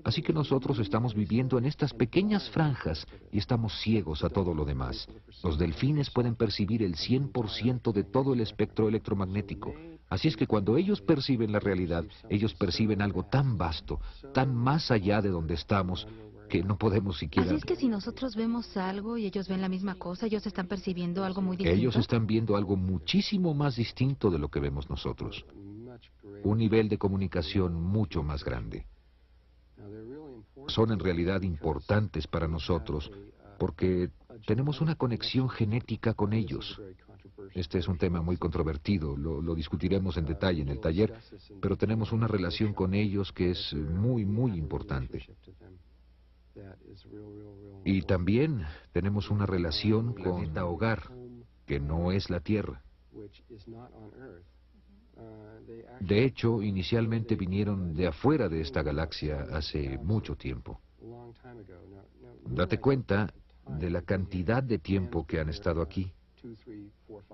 Así que nosotros estamos viviendo en estas pequeñas franjas y estamos ciegos a todo lo demás. Los delfines pueden percibir el 100% de todo el espectro electromagnético. Así es que cuando ellos perciben la realidad, ellos perciben algo tan vasto, tan más allá de donde estamos, que no podemos siquiera... Así es que si nosotros vemos algo y ellos ven la misma cosa, ellos están percibiendo algo muy distinto. Ellos están viendo algo muchísimo más distinto de lo que vemos nosotros. Un nivel de comunicación mucho más grande. Son en realidad importantes para nosotros porque tenemos una conexión genética con ellos. Este es un tema muy controvertido, lo discutiremos en detalle en el taller, pero tenemos una relación con ellos que es muy, muy importante. Y también tenemos una relación con la hogar, que no es la Tierra. De hecho, inicialmente vinieron de afuera de esta galaxia hace mucho tiempo. Date cuenta de la cantidad de tiempo que han estado aquí.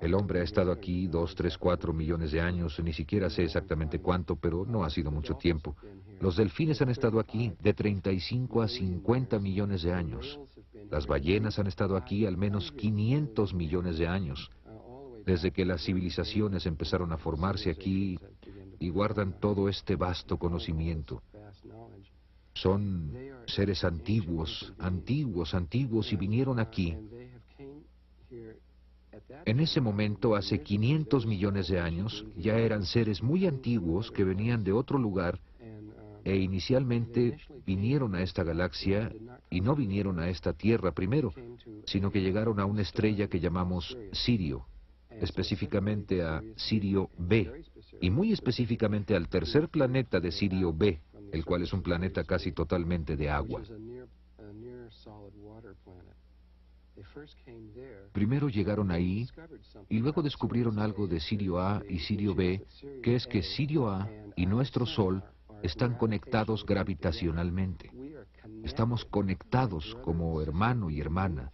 El hombre ha estado aquí 2, 3, 4 millones de años, ni siquiera sé exactamente cuánto, pero no ha sido mucho tiempo. Los delfines han estado aquí de 35 a 50 millones de años. Las ballenas han estado aquí al menos 500 millones de años. Desde que las civilizaciones empezaron a formarse aquí y guardan todo este vasto conocimiento. Son seres antiguos, antiguos, antiguos y vinieron aquí. En ese momento, hace 500 millones de años, ya eran seres muy antiguos que venían de otro lugar E inicialmente vinieron a esta galaxia y no vinieron a esta Tierra primero, sino que llegaron a una estrella que llamamos Sirio, específicamente a Sirio B, y muy específicamente al tercer planeta de Sirio B, el cual es un planeta casi totalmente de agua. Primero llegaron ahí y luego descubrieron algo de Sirio A y Sirio B, que es que Sirio A y nuestro Sol están conectados gravitacionalmente. Estamos conectados como hermano y hermana.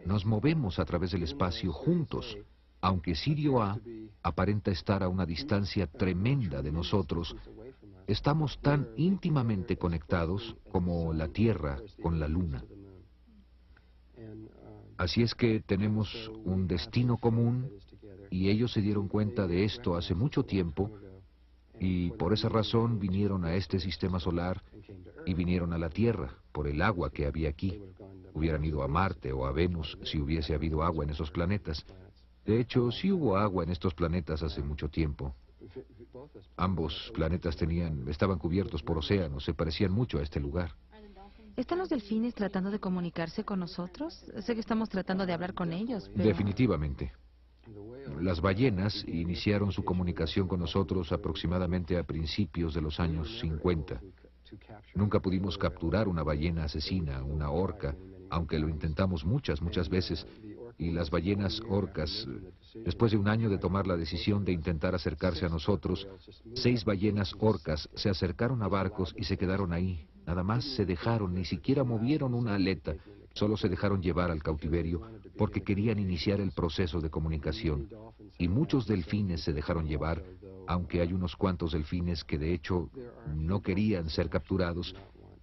Nos movemos a través del espacio juntos. Aunque Sirio A aparenta estar a una distancia tremenda de nosotros, estamos tan íntimamente conectados como la Tierra con la Luna. Así es que tenemos un destino común y ellos se dieron cuenta de esto hace mucho tiempo y por esa razón vinieron a este sistema solar y vinieron a la Tierra por el agua que había aquí. Hubieran ido a Marte o a Venus si hubiese habido agua en esos planetas. De hecho, sí hubo agua en estos planetas hace mucho tiempo. Ambos planetas estaban cubiertos por océanos, se parecían mucho a este lugar. ¿Están los delfines tratando de comunicarse con nosotros? Sé que estamos tratando de hablar con ellos, pero... Definitivamente. Las ballenas iniciaron su comunicación con nosotros aproximadamente a principios de los años 50. Nunca pudimos capturar una ballena asesina, una orca, aunque lo intentamos muchas veces. Y las ballenas orcas, después de un año de tomar la decisión de intentar acercarse a nosotros, 6 ballenas orcas se acercaron a barcos y se quedaron ahí. Nada más se dejaron, ni siquiera movieron una aleta, solo se dejaron llevar al cautiverio porque querían iniciar el proceso de comunicación. Y muchos delfines se dejaron llevar, aunque hay unos cuantos delfines que de hecho no querían ser capturados,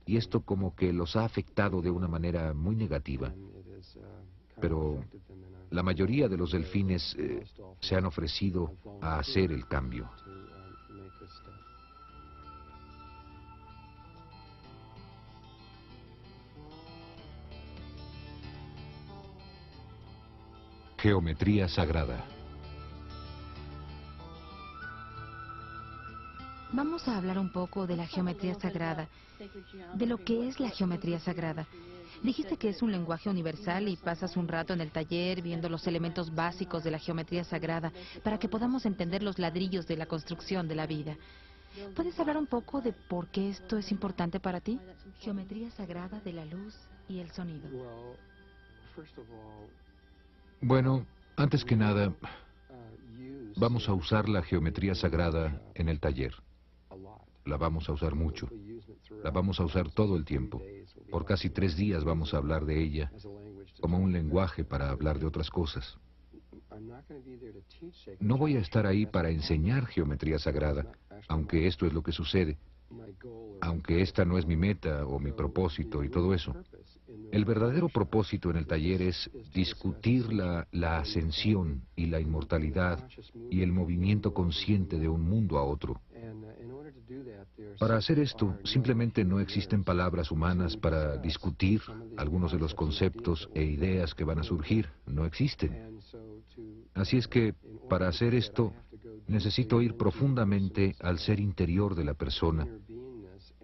y esto como que los ha afectado de una manera muy negativa. Pero la mayoría de los delfines se han ofrecido a hacer el cambio. Geometría sagrada. Vamos a hablar un poco de la geometría sagrada, de lo que es la geometría sagrada. Dijiste que es un lenguaje universal y pasas un rato en el taller viendo los elementos básicos de la geometría sagrada para que podamos entender los ladrillos de la construcción de la vida. ¿Puedes hablar un poco de por qué esto es importante para ti? Geometría sagrada de la luz y el sonido. Bueno, antes que nada, vamos a usar la geometría sagrada en el taller. La vamos a usar mucho. La vamos a usar todo el tiempo. Por casi 3 días vamos a hablar de ella como un lenguaje para hablar de otras cosas. No voy a estar ahí para enseñar geometría sagrada, aunque esto es lo que sucede, aunque esta no es mi meta o mi propósito y todo eso. El verdadero propósito en el taller es discutir la ascensión y la inmortalidad y el movimiento consciente de un mundo a otro. Para hacer esto, simplemente no existen palabras humanas para discutir algunos de los conceptos e ideas que van a surgir. No existen. Así es que, para hacer esto, necesito ir profundamente al ser interior de la persona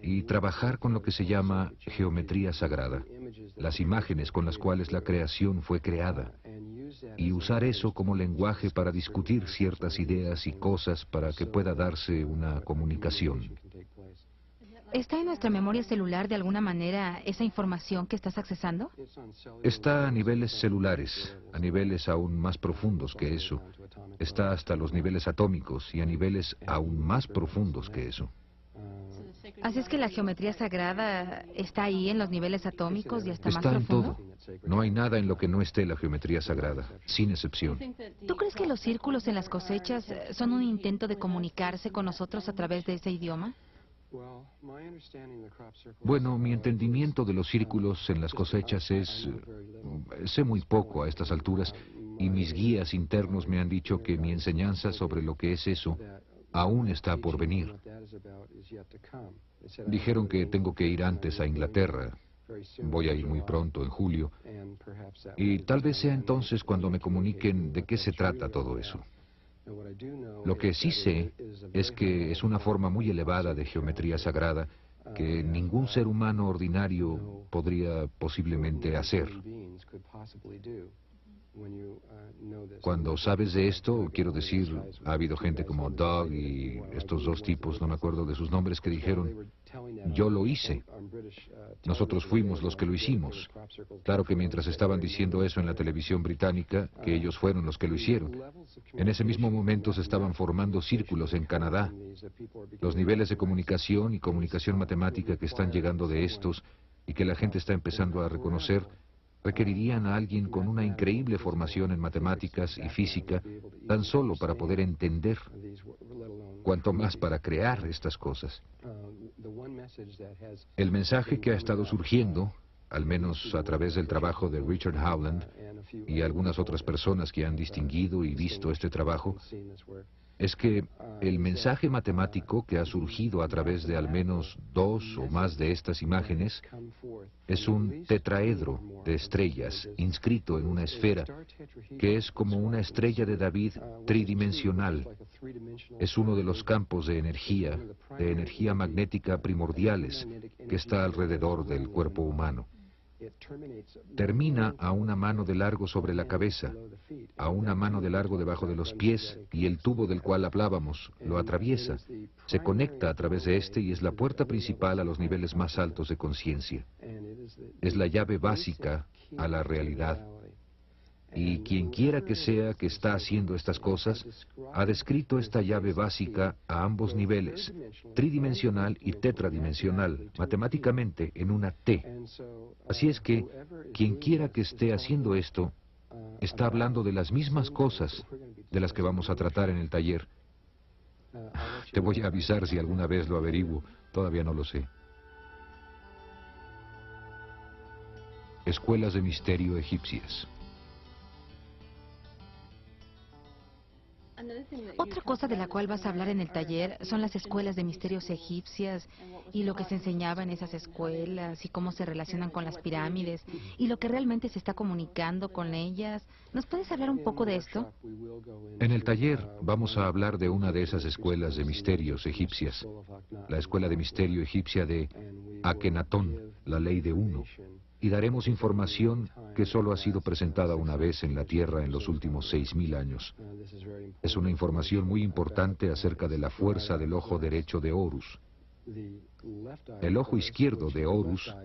y trabajar con lo que se llama geometría sagrada, las imágenes con las cuales la creación fue creada, y usar eso como lenguaje para discutir ciertas ideas y cosas para que pueda darse una comunicación. ¿Está en nuestra memoria celular de alguna manera esa información que estás accesando? Está a niveles celulares, a niveles aún más profundos que eso. Está hasta los niveles atómicos y a niveles aún más profundos que eso. Así es que la geometría sagrada está ahí en los niveles atómicos y hasta más Está en profundo. todo. No hay nada en lo que no esté la geometría sagrada, sin excepción. ¿Tú crees que los círculos en las cosechas son un intento de comunicarse con nosotros a través de ese idioma? Bueno, mi entendimiento de los círculos en las cosechas sé muy poco a estas alturas, y mis guías internos me han dicho que mi enseñanza sobre lo que es eso aún está por venir. Dijeron que tengo que ir antes a Inglaterra. Voy a ir muy pronto, en julio, y tal vez sea entonces cuando me comuniquen de qué se trata todo eso. Lo que sí sé es que es una forma muy elevada de geometría sagrada que ningún ser humano ordinario podría posiblemente hacer. Cuando sabes de esto, quiero decir, ha habido gente como Doug y estos dos tipos, no me acuerdo de sus nombres, que dijeron, yo lo hice. Nosotros fuimos los que lo hicimos. Claro que mientras estaban diciendo eso en la televisión británica, que ellos fueron los que lo hicieron, en ese mismo momento se estaban formando círculos en Canadá. Los niveles de comunicación y comunicación matemática que están llegando de estos y que la gente está empezando a reconocer, requerirían a alguien con una increíble formación en matemáticas y física, tan solo para poder entender, cuanto más para crear estas cosas. El mensaje que ha estado surgiendo, al menos a través del trabajo de Richard Howland y algunas otras personas que han distinguido y visto este trabajo, es que el mensaje matemático que ha surgido a través de al menos dos o más de estas imágenes es un tetraedro de estrellas inscrito en una esfera que es como una estrella de David tridimensional. Es uno de los campos de energía magnética primordiales que está alrededor del cuerpo humano. Termina a una mano de largo sobre la cabeza, a una mano de largo debajo de los pies, y el tubo del cual hablábamos lo atraviesa, se conecta a través de este y es la puerta principal a los niveles más altos de conciencia. Es la llave básica a la realidad. Y quien quiera que sea que está haciendo estas cosas, ha descrito esta llave básica a ambos niveles, tridimensional y tetradimensional, matemáticamente en una T. Así es que, quien quiera que esté haciendo esto, está hablando de las mismas cosas de las que vamos a tratar en el taller. Te voy a avisar si alguna vez lo averiguo, todavía no lo sé. Escuelas de misterio egipcias. Otra cosa de la cual vas a hablar en el taller son las escuelas de misterios egipcias y lo que se enseñaba en esas escuelas y cómo se relacionan con las pirámides y lo que realmente se está comunicando con ellas. ¿Nos puedes hablar un poco de esto? En el taller vamos a hablar de una de esas escuelas de misterios egipcias, la escuela de misterio egipcia de Akenatón, la ley de uno. Y daremos información que solo ha sido presentada una vez en la Tierra en los últimos 6.000 años. Es una información muy importante acerca de la fuerza del ojo derecho de Horus. El ojo izquierdo de Horus,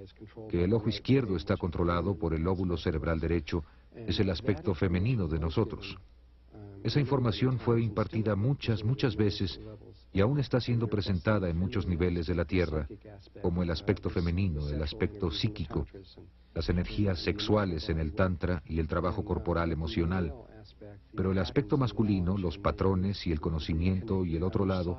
que el ojo izquierdo está controlado por el lóbulo cerebral derecho, es el aspecto femenino de nosotros. Esa información fue impartida muchas veces y aún está siendo presentada en muchos niveles de la Tierra, como el aspecto femenino, el aspecto psíquico, las energías sexuales en el Tantra y el trabajo corporal emocional. Pero el aspecto masculino, los patrones y el conocimiento y el otro lado,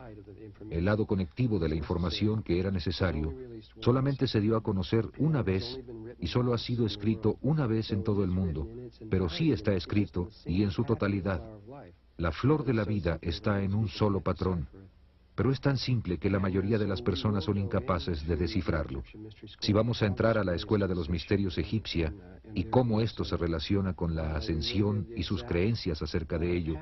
el lado conectivo de la información que era necesario, solamente se dio a conocer una vez y solo ha sido escrito una vez en todo el mundo, pero sí está escrito y en su totalidad. La flor de la vida está en un solo patrón, pero es tan simple que la mayoría de las personas son incapaces de descifrarlo. Si vamos a entrar a la escuela de los misterios egipcia y cómo esto se relaciona con la ascensión y sus creencias acerca de ello,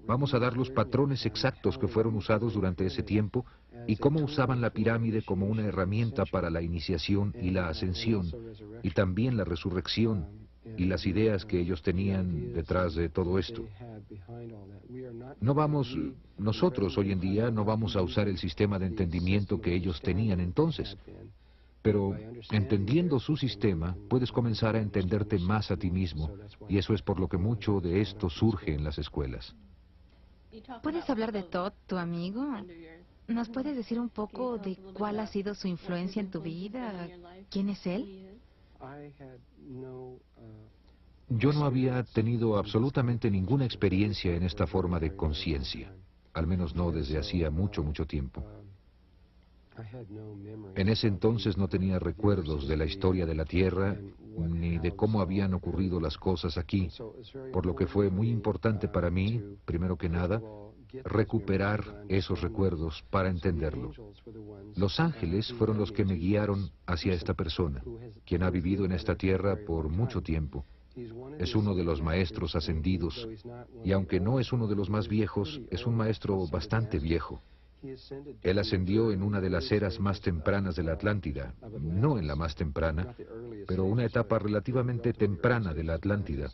vamos a dar los patrones exactos que fueron usados durante ese tiempo y cómo usaban la pirámide como una herramienta para la iniciación y la ascensión, y también la resurrección, y las ideas que ellos tenían detrás de todo esto. Nosotros hoy en día no vamos a usar el sistema de entendimiento que ellos tenían entonces, pero entendiendo su sistema, puedes comenzar a entenderte más a ti mismo, y eso es por lo que mucho de esto surge en las escuelas. ¿Puedes hablar de Todd, tu amigo? ¿Nos puedes decir un poco de cuál ha sido su influencia en tu vida? ¿Quién es él? Yo no había tenido absolutamente ninguna experiencia en esta forma de conciencia, al menos no desde hacía mucho tiempo. En ese entonces no tenía recuerdos de la historia de la Tierra ni de cómo habían ocurrido las cosas aquí, por lo que fue muy importante para mí, primero que nada, recuperar esos recuerdos para entenderlo. Los ángeles fueron los que me guiaron hacia esta persona, quien ha vivido en esta tierra por mucho tiempo. Es uno de los maestros ascendidos, y aunque no es uno de los más viejos, es un maestro bastante viejo. Él ascendió en una de las eras más tempranas de la Atlántida, no en la más temprana, pero una etapa relativamente temprana de la Atlántida.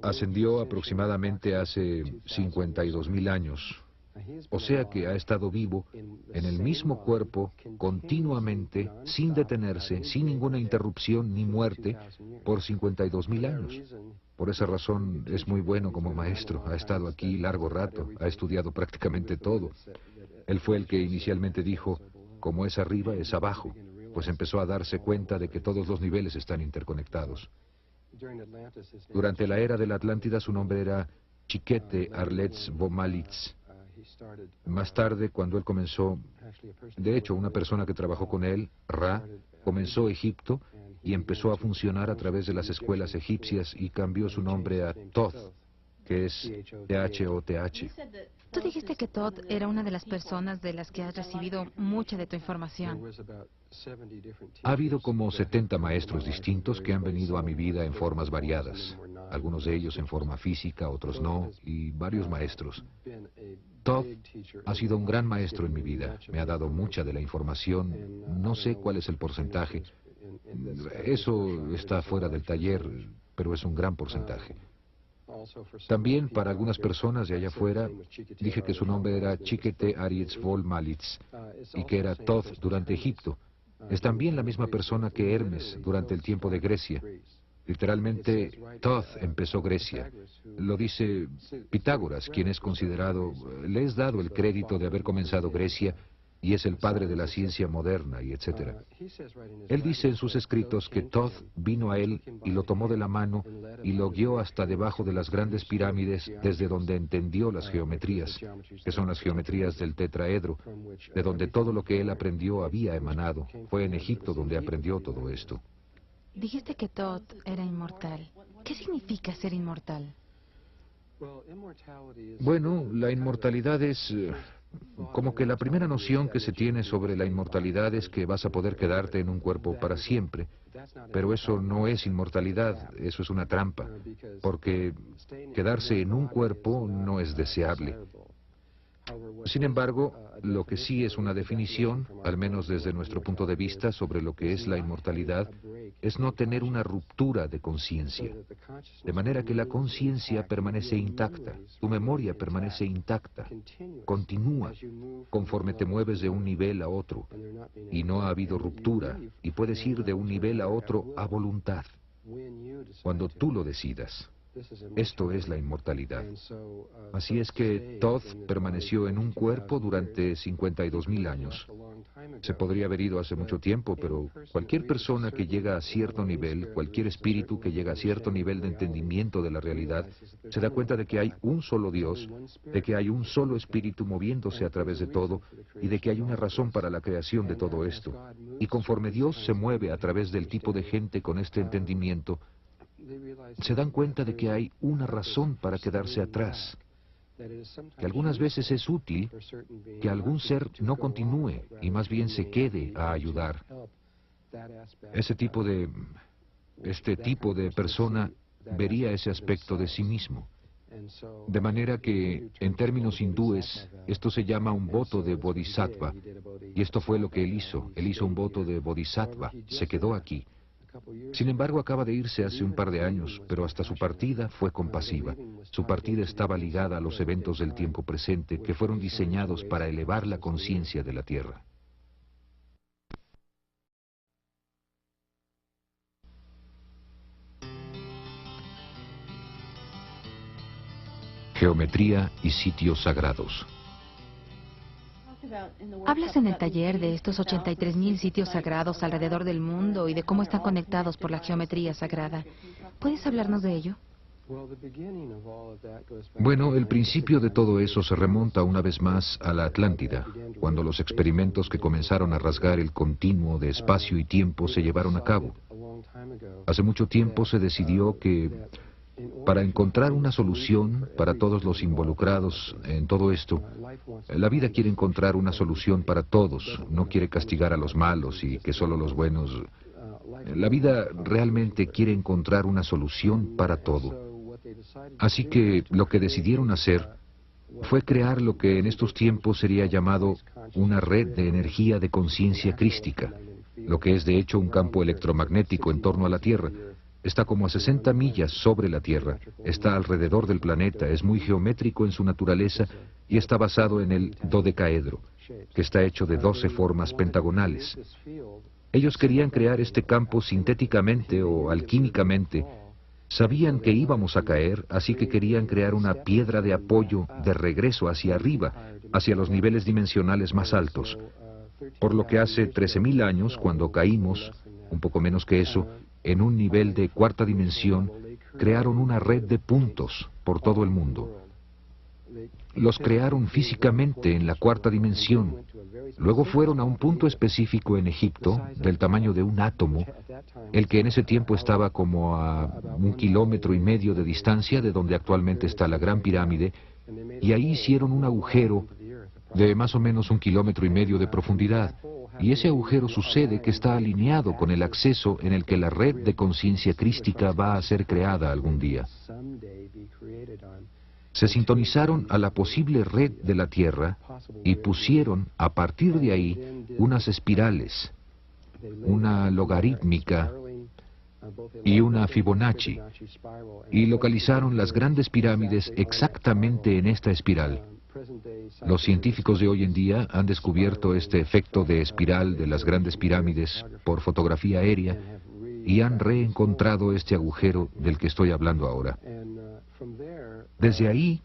Ascendió aproximadamente hace 52.000 años, o sea que ha estado vivo en el mismo cuerpo continuamente, sin detenerse, sin ninguna interrupción ni muerte, por 52.000 años. Por esa razón es muy bueno como maestro. Ha estado aquí largo rato, ha estudiado prácticamente todo. Él fue el que inicialmente dijo, como es arriba, es abajo, pues empezó a darse cuenta de que todos los niveles están interconectados. Durante la era de la Atlántida su nombre era Chiquete Arletz Vomalitz. Más tarde, cuando él comenzó, de hecho, una persona que trabajó con él, Ra, comenzó Egipto y empezó a funcionar a través de las escuelas egipcias y cambió su nombre a Thoth, que es T-H-O-T-H. Tú dijiste que Todd era una de las personas de las que has recibido mucha de tu información. Ha habido como 70 maestros distintos que han venido a mi vida en formas variadas, algunos de ellos en forma física, otros no, y varios maestros. Todd ha sido un gran maestro en mi vida, me ha dado mucha de la información, no sé cuál es el porcentaje, eso está fuera del taller, pero es un gran porcentaje. También para algunas personas de allá afuera dije que su nombre era Chiquete Arietz Vol Malitz y que era Thoth durante Egipto. Es también la misma persona que Hermes durante el tiempo de Grecia. Literalmente, Thoth empezó Grecia. Lo dice Pitágoras, quien es considerado, le es dado el crédito de haber comenzado Grecia y es el padre de la ciencia moderna y etcétera. Él dice en sus escritos que Thoth vino a él y lo tomó de la mano y lo guió hasta debajo de las grandes pirámides desde donde entendió las geometrías, que son las geometrías del tetraedro, de donde todo lo que él aprendió había emanado. Fue en Egipto donde aprendió todo esto. Dijiste que Todd era inmortal. ¿Qué significa ser inmortal? Bueno, la inmortalidad es como que la primera noción que se tiene sobre la inmortalidad es que vas a poder quedarte en un cuerpo para siempre. Pero eso no es inmortalidad, eso es una trampa, porque quedarse en un cuerpo no es deseable. Sin embargo, lo que sí es una definición, al menos desde nuestro punto de vista sobre lo que es la inmortalidad, es no tener una ruptura de conciencia. De manera que la conciencia permanece intacta, tu memoria permanece intacta, continúa conforme te mueves de un nivel a otro, y no ha habido ruptura, y puedes ir de un nivel a otro a voluntad, cuando tú lo decidas. Esto es la inmortalidad. Así es que Thoth permaneció en un cuerpo durante 52.000 años. Se podría haber ido hace mucho tiempo, pero cualquier persona que llega a cierto nivel, cualquier espíritu que llega a cierto nivel de entendimiento de la realidad, se da cuenta de que hay un solo Dios, de que hay un solo espíritu moviéndose a través de todo, y de que hay una razón para la creación de todo esto. Y conforme Dios se mueve a través del tipo de gente con este entendimiento, se dan cuenta de que hay una razón para quedarse atrás, que algunas veces es útil que algún ser no continúe y más bien se quede a ayudar. Este tipo de persona vería ese aspecto de sí mismo. De manera que, en términos hindúes, esto se llama un voto de bodhisattva, y esto fue lo que él hizo un voto de bodhisattva, se quedó aquí. Sin embargo, acaba de irse hace un par de años, pero hasta su partida fue compasiva. Su partida estaba ligada a los eventos del tiempo presente que fueron diseñados para elevar la conciencia de la Tierra. Geometría y sitios sagrados. Hablas en el taller de estos 83.000 sitios sagrados alrededor del mundo y de cómo están conectados por la geometría sagrada. ¿Puedes hablarnos de ello? Bueno, el principio de todo eso se remonta una vez más a la Atlántida, cuando los experimentos que comenzaron a rasgar el continuo de espacio y tiempo se llevaron a cabo. Hace mucho tiempo se decidió que para encontrar una solución para todos los involucrados en todo esto, la vida quiere encontrar una solución para todos, no quiere castigar a los malos y que solo los buenos... La vida realmente quiere encontrar una solución para todo. Así que lo que decidieron hacer fue crear lo que en estos tiempos sería llamado una red de energía de conciencia crística, lo que es de hecho un campo electromagnético en torno a la Tierra. Está como a 60 millas sobre la Tierra, está alrededor del planeta, es muy geométrico en su naturaleza y está basado en el dodecaedro, que está hecho de 12 formas pentagonales. Ellos querían crear este campo sintéticamente o alquímicamente. Sabían que íbamos a caer, así que querían crear una piedra de apoyo de regreso hacia arriba, hacia los niveles dimensionales más altos. Por lo que hace 13.000 años, cuando caímos, un poco menos que eso, en un nivel de cuarta dimensión, crearon una red de puntos por todo el mundo. Los crearon físicamente en la cuarta dimensión. Luego fueron a un punto específico en Egipto, del tamaño de un átomo, el que en ese tiempo estaba como a 1,5 kilómetros de distancia de donde actualmente está la Gran Pirámide, y ahí hicieron un agujero de más o menos 1,5 kilómetros de profundidad. Y ese agujero sucede que está alineado con el acceso en el que la red de conciencia crística va a ser creada algún día. Se sintonizaron a la posible red de la Tierra y pusieron a partir de ahí unas espirales, una logarítmica y una Fibonacci, y localizaron las grandes pirámides exactamente en esta espiral. Los científicos de hoy en día han descubierto este efecto de espiral de las grandes pirámides por fotografía aérea y han reencontrado este agujero del que estoy hablando ahora. Desde ahí,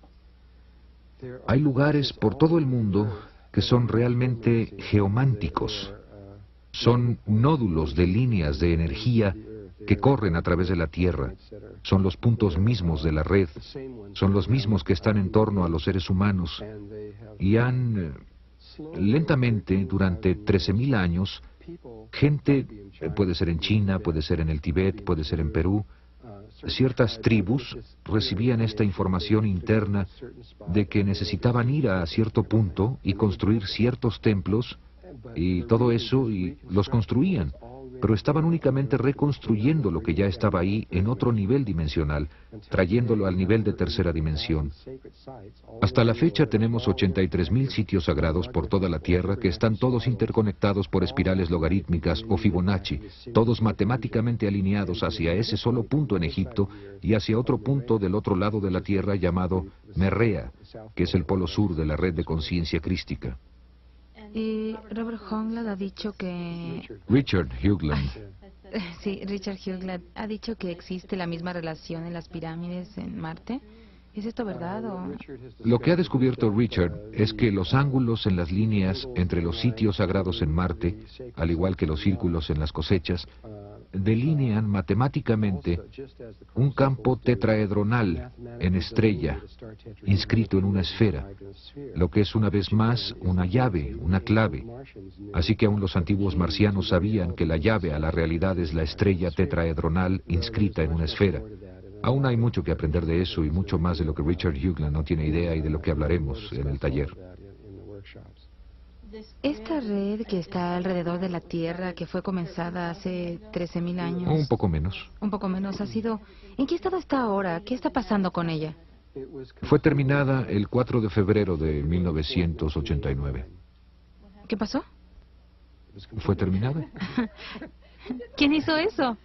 hay lugares por todo el mundo que son realmente geománticos. Son nódulos de líneas de energía que corren a través de la Tierra. Son los puntos mismos de la red. Son los mismos que están en torno a los seres humanos. Y han, lentamente, durante 13.000 años, gente, puede ser en China, puede ser en el Tíbet, puede ser en Perú, ciertas tribus recibían esta información interna de que necesitaban ir a cierto punto y construir ciertos templos y todo eso, y los construían, pero estaban únicamente reconstruyendo lo que ya estaba ahí en otro nivel dimensional, trayéndolo al nivel de tercera dimensión. Hasta la fecha tenemos 83.000 sitios sagrados por toda la Tierra que están todos interconectados por espirales logarítmicas o Fibonacci, todos matemáticamente alineados hacia ese solo punto en Egipto y hacia otro punto del otro lado de la Tierra llamado Merrea, que es el polo sur de la red de conciencia crística. Y Robert Hoagland ha dicho que... Richard Hoagland. Sí, Richard Hoagland ha dicho que existe la misma relación en las pirámides en Marte. ¿Es esto verdad o...? Lo que ha descubierto Richard es que los ángulos en las líneas entre los sitios sagrados en Marte, al igual que los círculos en las cosechas, delinean matemáticamente un campo tetraedronal en estrella, inscrito en una esfera, lo que es una vez más una llave, una clave. Así que aún los antiguos marcianos sabían que la llave a la realidad es la estrella tetraedronal inscrita en una esfera. Aún hay mucho que aprender de eso y mucho más de lo que Richard Hoagland no tiene idea y de lo que hablaremos en el taller. Esta red que está alrededor de la Tierra, que fue comenzada hace 13.000 años... Un poco menos. Un poco menos, ha sido... ¿En qué estado está ahora? ¿Qué está pasando con ella? Fue terminada el 4 de febrero de 1989. ¿Qué pasó? ¿Fue terminada? ¿Quién hizo eso?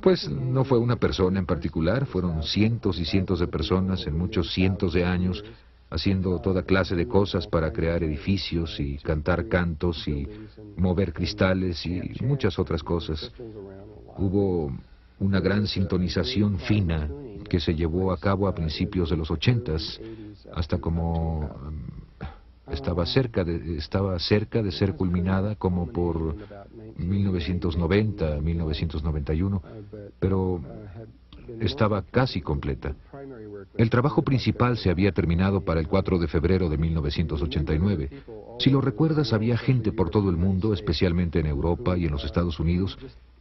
Pues no fue una persona en particular, fueron cientos y cientos de personas en muchos cientos de años haciendo toda clase de cosas para crear edificios y cantar cantos y mover cristales y muchas otras cosas. Hubo una gran sintonización fina que se llevó a cabo a principios de los 80s, hasta como estaba cerca de ser culminada como por 1990, 1991, pero estaba casi completa. El trabajo principal se había terminado para el 4 de febrero de 1989. Si lo recuerdas, había gente por todo el mundo, especialmente en Europa y en los Estados Unidos,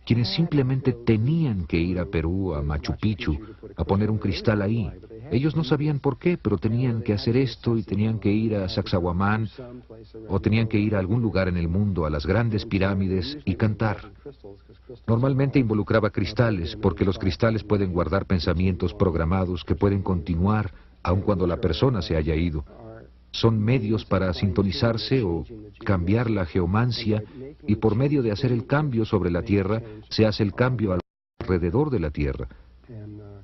quienes simplemente tenían que ir a Perú, a Machu Picchu, a poner un cristal ahí. Ellos no sabían por qué, pero tenían que hacer esto y tenían que ir a Sacsayhuamán o tenían que ir a algún lugar en el mundo, a las grandes pirámides y cantar. Normalmente involucraba cristales, porque los cristales pueden guardar pensamientos programados que pueden continuar aun cuando la persona se haya ido. Son medios para sintonizarse o cambiar la geomancia, y por medio de hacer el cambio sobre la Tierra, se hace el cambio alrededor de la Tierra.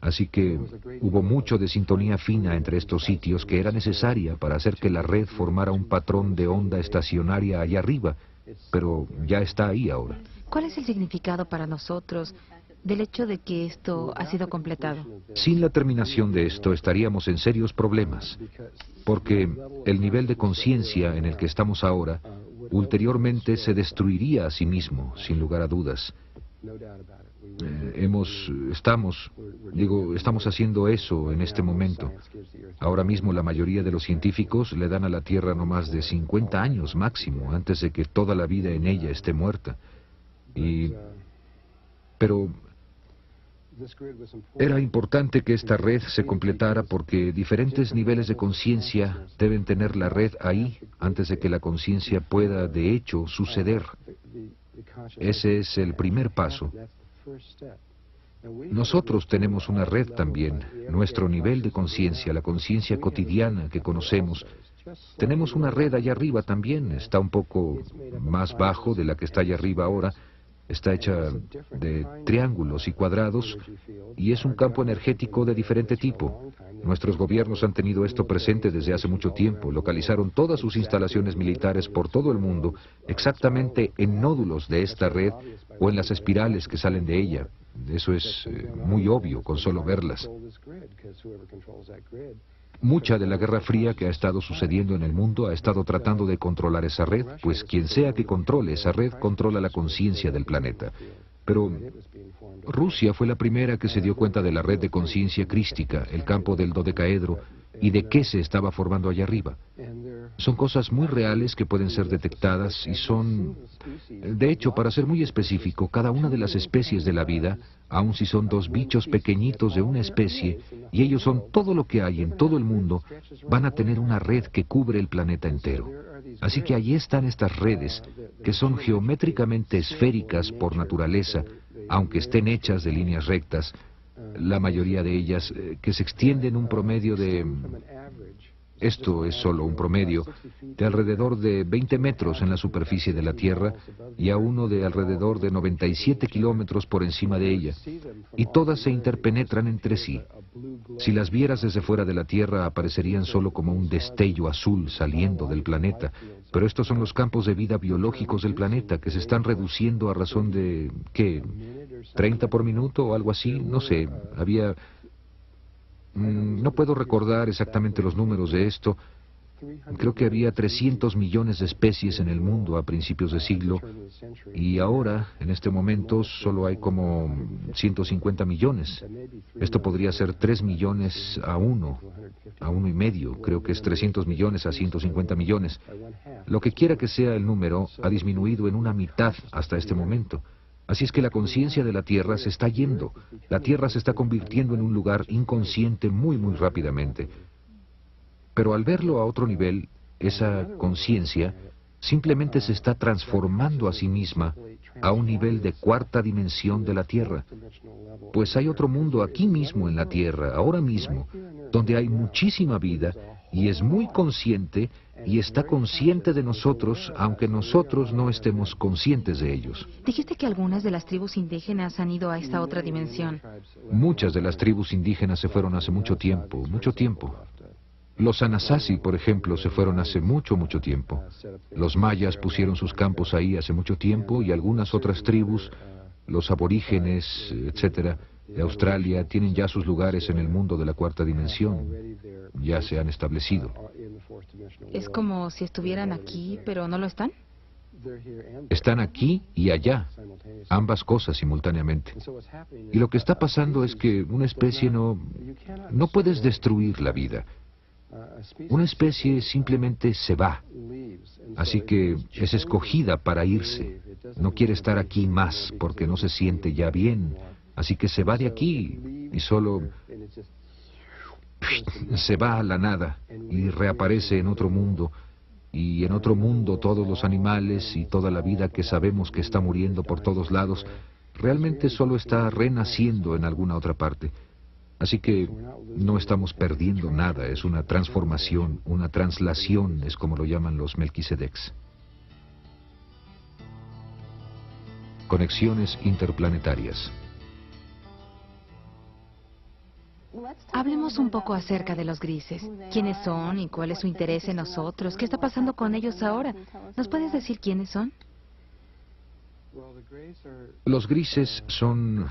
Así que hubo mucho de sintonía fina entre estos sitios que era necesaria para hacer que la red formara un patrón de onda estacionaria allá arriba, pero ya está ahí ahora. ¿Cuál es el significado para nosotros del hecho de que esto ha sido completado? Sin la terminación de esto estaríamos en serios problemas, porque el nivel de conciencia en el que estamos ahora, ulteriormente se destruiría a sí mismo, sin lugar a dudas. Estamos haciendo eso en este momento. Ahora mismo la mayoría de los científicos le dan a la Tierra no más de 50 años máximo, antes de que toda la vida en ella esté muerta. Pero era importante que esta red se completara porque diferentes niveles de conciencia deben tener la red ahí antes de que la conciencia pueda, de hecho, suceder. Ese es el primer paso. Nosotros tenemos una red también, nuestro nivel de conciencia, la conciencia cotidiana que conocemos. Tenemos una red allá arriba también, está un poco más bajo de la que está allá arriba ahora. Está hecha de triángulos y cuadrados y es un campo energético de diferente tipo. Nuestros gobiernos han tenido esto presente desde hace mucho tiempo. Localizaron todas sus instalaciones militares por todo el mundo exactamente en nódulos de esta red o en las espirales que salen de ella. Eso es muy obvio con solo verlas. Mucha de la Guerra Fría que ha estado sucediendo en el mundo ha estado tratando de controlar esa red, pues quien sea que controle esa red controla la conciencia del planeta. Pero Rusia fue la primera que se dio cuenta de la red de conciencia crística, el campo del dodecaedro, y de qué se estaba formando allá arriba. Son cosas muy reales que pueden ser detectadas y son... De hecho, para ser muy específico, cada una de las especies de la vida, aun si son dos bichos pequeñitos de una especie, y ellos son todo lo que hay en todo el mundo, van a tener una red que cubre el planeta entero. Así que allí están estas redes, que son geométricamente esféricas por naturaleza, aunque estén hechas de líneas rectas, la mayoría de ellas que se extienden un promedio de... Esto es solo un promedio, de alrededor de 20 metros en la superficie de la Tierra y a uno de alrededor de 97 kilómetros por encima de ella, y todas se interpenetran entre sí. Si las vieras desde fuera de la Tierra aparecerían solo como un destello azul saliendo del planeta, pero estos son los campos de vida biológicos del planeta que se están reduciendo a razón de, ¿qué? 30 por minuto o algo así, no sé, había... No puedo recordar exactamente los números de esto. Creo que había 300 millones de especies en el mundo a principios de siglo y ahora, en este momento, solo hay como 150 millones. Esto podría ser 3 millones a 1 y medio. Creo que es 300 millones a 150 millones. Lo que quiera que sea el número, ha disminuido en una mitad hasta este momento. Así es que la conciencia de la Tierra se está yendo. La Tierra se está convirtiendo en un lugar inconsciente muy, muy rápidamente. Pero al verlo a otro nivel, esa conciencia simplemente se está transformando a sí misma a un nivel de cuarta dimensión de la Tierra. Pues hay otro mundo aquí mismo en la Tierra, ahora mismo, donde hay muchísima vida y es muy consciente y está consciente de nosotros, aunque nosotros no estemos conscientes de ellos. Dijiste que algunas de las tribus indígenas han ido a esta otra dimensión. Muchas de las tribus indígenas se fueron hace mucho tiempo, mucho tiempo. Los Anasazi, por ejemplo, se fueron hace mucho, mucho tiempo. Los mayas pusieron sus campos ahí hace mucho tiempo y algunas otras tribus, los aborígenes, etcétera, de Australia, tienen ya sus lugares en el mundo de la cuarta dimensión. Ya se han establecido. Es como si estuvieran aquí, pero no lo están. Están aquí y allá, ambas cosas simultáneamente. Y lo que está pasando es que una especie no puedes destruir la vida. Una especie simplemente se va. Así que es escogida para irse. No quiere estar aquí más porque no se siente ya bien. Así que se va de aquí y solo se va a la nada y reaparece en otro mundo. Y en otro mundo todos los animales y toda la vida que sabemos que está muriendo por todos lados realmente solo está renaciendo en alguna otra parte. Así que no estamos perdiendo nada, es una transformación, una translación, es como lo llaman los Melquisedecs. Conexiones interplanetarias. Hablemos un poco acerca de los grises. ¿Quiénes son y cuál es su interés en nosotros? ¿Qué está pasando con ellos ahora? ¿Nos puedes decir quiénes son? Los grises son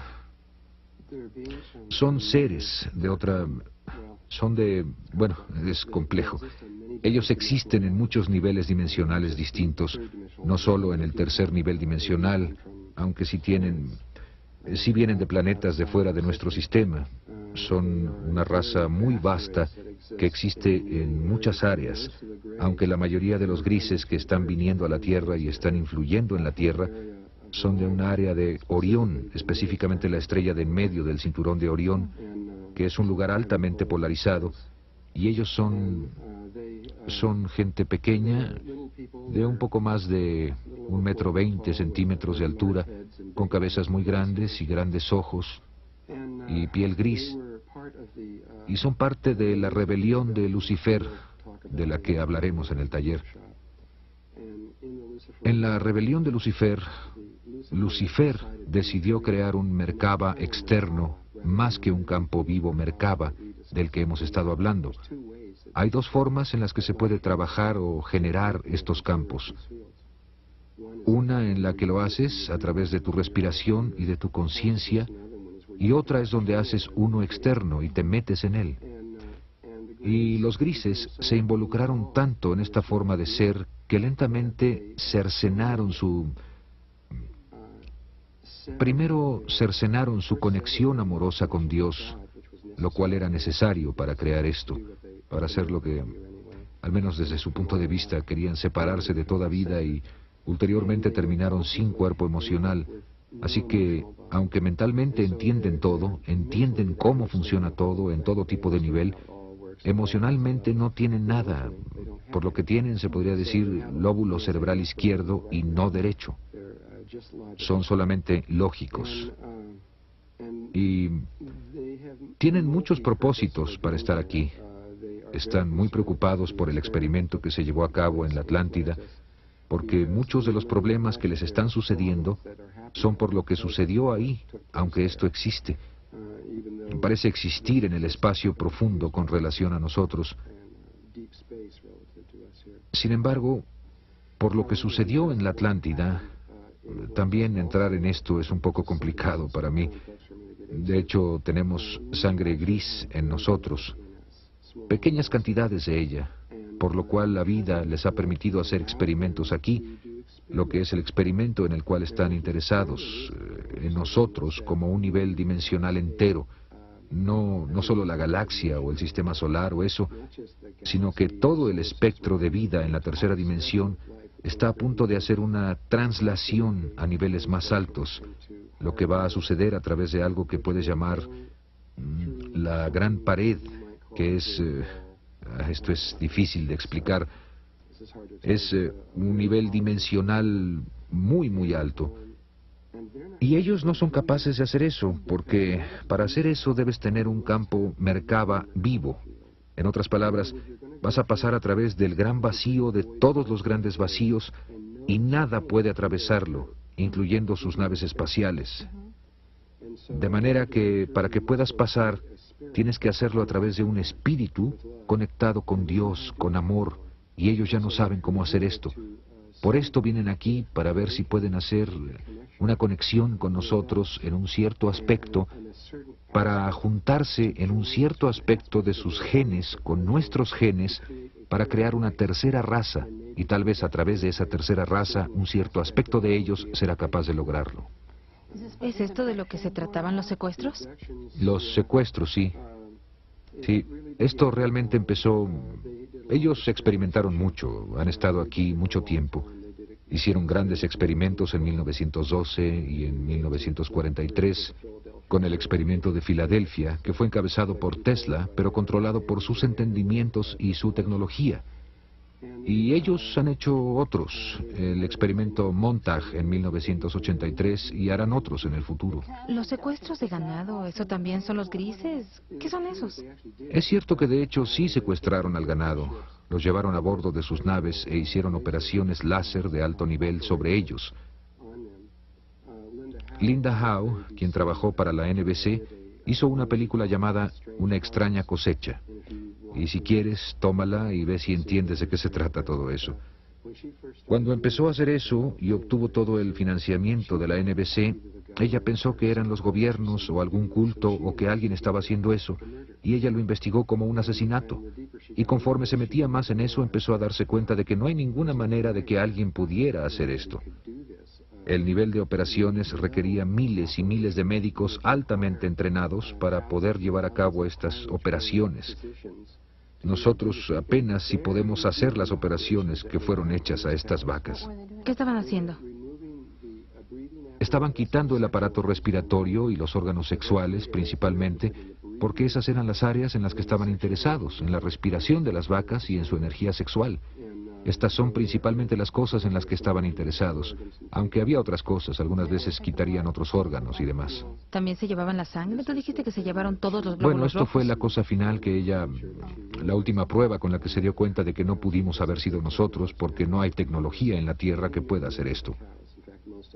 seres de otra... Bueno, es complejo. Ellos existen en muchos niveles dimensionales distintos, no solo en el tercer nivel dimensional, aunque sí vienen de planetas de fuera de nuestro sistema. Son una raza muy vasta que existe en muchas áreas, aunque la mayoría de los grises que están viniendo a la Tierra y están influyendo en la Tierra son de un área de Orión, específicamente la estrella de en medio del cinturón de Orión, que es un lugar altamente polarizado, y ellos son gente pequeña, de un poco más de 1,20 m de altura, con cabezas muy grandes y grandes ojos y piel gris, y son parte de la rebelión de Lucifer, de la que hablaremos en el taller. En la rebelión de Lucifer, Lucifer decidió crear un Merkaba externo, más que un campo vivo Merkaba, del que hemos estado hablando. Hay dos formas en las que se puede trabajar o generar estos campos. Una en la que lo haces a través de tu respiración y de tu conciencia, y otra es donde haces uno externo y te metes en él. Y los grises se involucraron tanto en esta forma de ser que lentamente cercenaron Primero cercenaron su conexión amorosa con Dios, lo cual era necesario para crear esto, para hacer lo que, al menos desde su punto de vista, querían separarse de toda vida y ulteriormente terminaron sin cuerpo emocional. Así que, aunque mentalmente entienden todo, entienden cómo funciona todo en todo tipo de nivel, emocionalmente no tienen nada. Por lo que tienen, se podría decir, lóbulo cerebral izquierdo y no derecho. Son solamente lógicos. Y tienen muchos propósitos para estar aquí. Están muy preocupados por el experimento que se llevó a cabo en la Atlántida, porque muchos de los problemas que les están sucediendo son por lo que sucedió ahí, aunque esto existe. Parece existir en el espacio profundo con relación a nosotros. Sin embargo, por lo que sucedió en la Atlántida, también entrar en esto es un poco complicado para mí. De hecho, tenemos sangre gris en nosotros, pequeñas cantidades de ella, por lo cual la vida les ha permitido hacer experimentos aquí, lo que es el experimento en el cual están interesados, en nosotros como un nivel dimensional entero, no solo la galaxia o el sistema solar o eso, sino que todo el espectro de vida en la tercera dimensión está a punto de hacer una translación a niveles más altos, lo que va a suceder a través de algo que puedes llamar la gran pared, que es, esto es difícil de explicar, es un nivel dimensional muy, muy alto. Y ellos no son capaces de hacer eso, porque para hacer eso debes tener un campo Merkaba vivo. En otras palabras, vas a pasar a través del gran vacío de todos los grandes vacíos y nada puede atravesarlo, incluyendo sus naves espaciales. De manera que para que puedas pasar, tienes que hacerlo a través de un espíritu conectado con Dios, con amor, y ellos ya no saben cómo hacer esto. Por esto vienen aquí para ver si pueden hacer una conexión con nosotros en un cierto aspecto, para juntarse en un cierto aspecto de sus genes con nuestros genes, para crear una tercera raza, y tal vez a través de esa tercera raza, un cierto aspecto de ellos será capaz de lograrlo. ¿Es esto de lo que se trataban los secuestros? Los secuestros, sí. Sí, esto realmente empezó... Ellos experimentaron mucho, han estado aquí mucho tiempo. Hicieron grandes experimentos en 1912 y en 1943, con el experimento de Filadelfia, que fue encabezado por Tesla, pero controlado por sus entendimientos y su tecnología. Y ellos han hecho otros, el experimento Montague en 1983 y harán otros en el futuro. Los secuestros de ganado, ¿eso también son los grises? ¿Qué son esos? Es cierto que de hecho sí secuestraron al ganado, los llevaron a bordo de sus naves e hicieron operaciones láser de alto nivel sobre ellos. Linda Howe, quien trabajó para la NBC, hizo una película llamada Una extraña cosecha. Y si quieres, tómala y ve si entiendes de qué se trata todo eso. Cuando empezó a hacer eso y obtuvo todo el financiamiento de la NBC, ella pensó que eran los gobiernos o algún culto o que alguien estaba haciendo eso, y ella lo investigó como un asesinato. Y conforme se metía más en eso, empezó a darse cuenta de que no hay ninguna manera de que alguien pudiera hacer esto. El nivel de operaciones requería miles y miles de médicos altamente entrenados para poder llevar a cabo estas operaciones. Nosotros apenas si podemos hacer las operaciones que fueron hechas a estas vacas. ¿Qué estaban haciendo? Estaban quitando el aparato respiratorio y los órganos sexuales, principalmente, porque esas eran las áreas en las que estaban interesados, en la respiración de las vacas y en su energía sexual. Estas son principalmente las cosas en las que estaban interesados, aunque había otras cosas, algunas veces quitarían otros órganos y demás. ¿También se llevaban la sangre? Tú dijiste que se llevaron todos los glóbulos Bueno, esto rojos. fue la cosa final que ella, la última prueba con la que se dio cuenta de que no pudimos haber sido nosotros porque no hay tecnología en la Tierra que pueda hacer esto.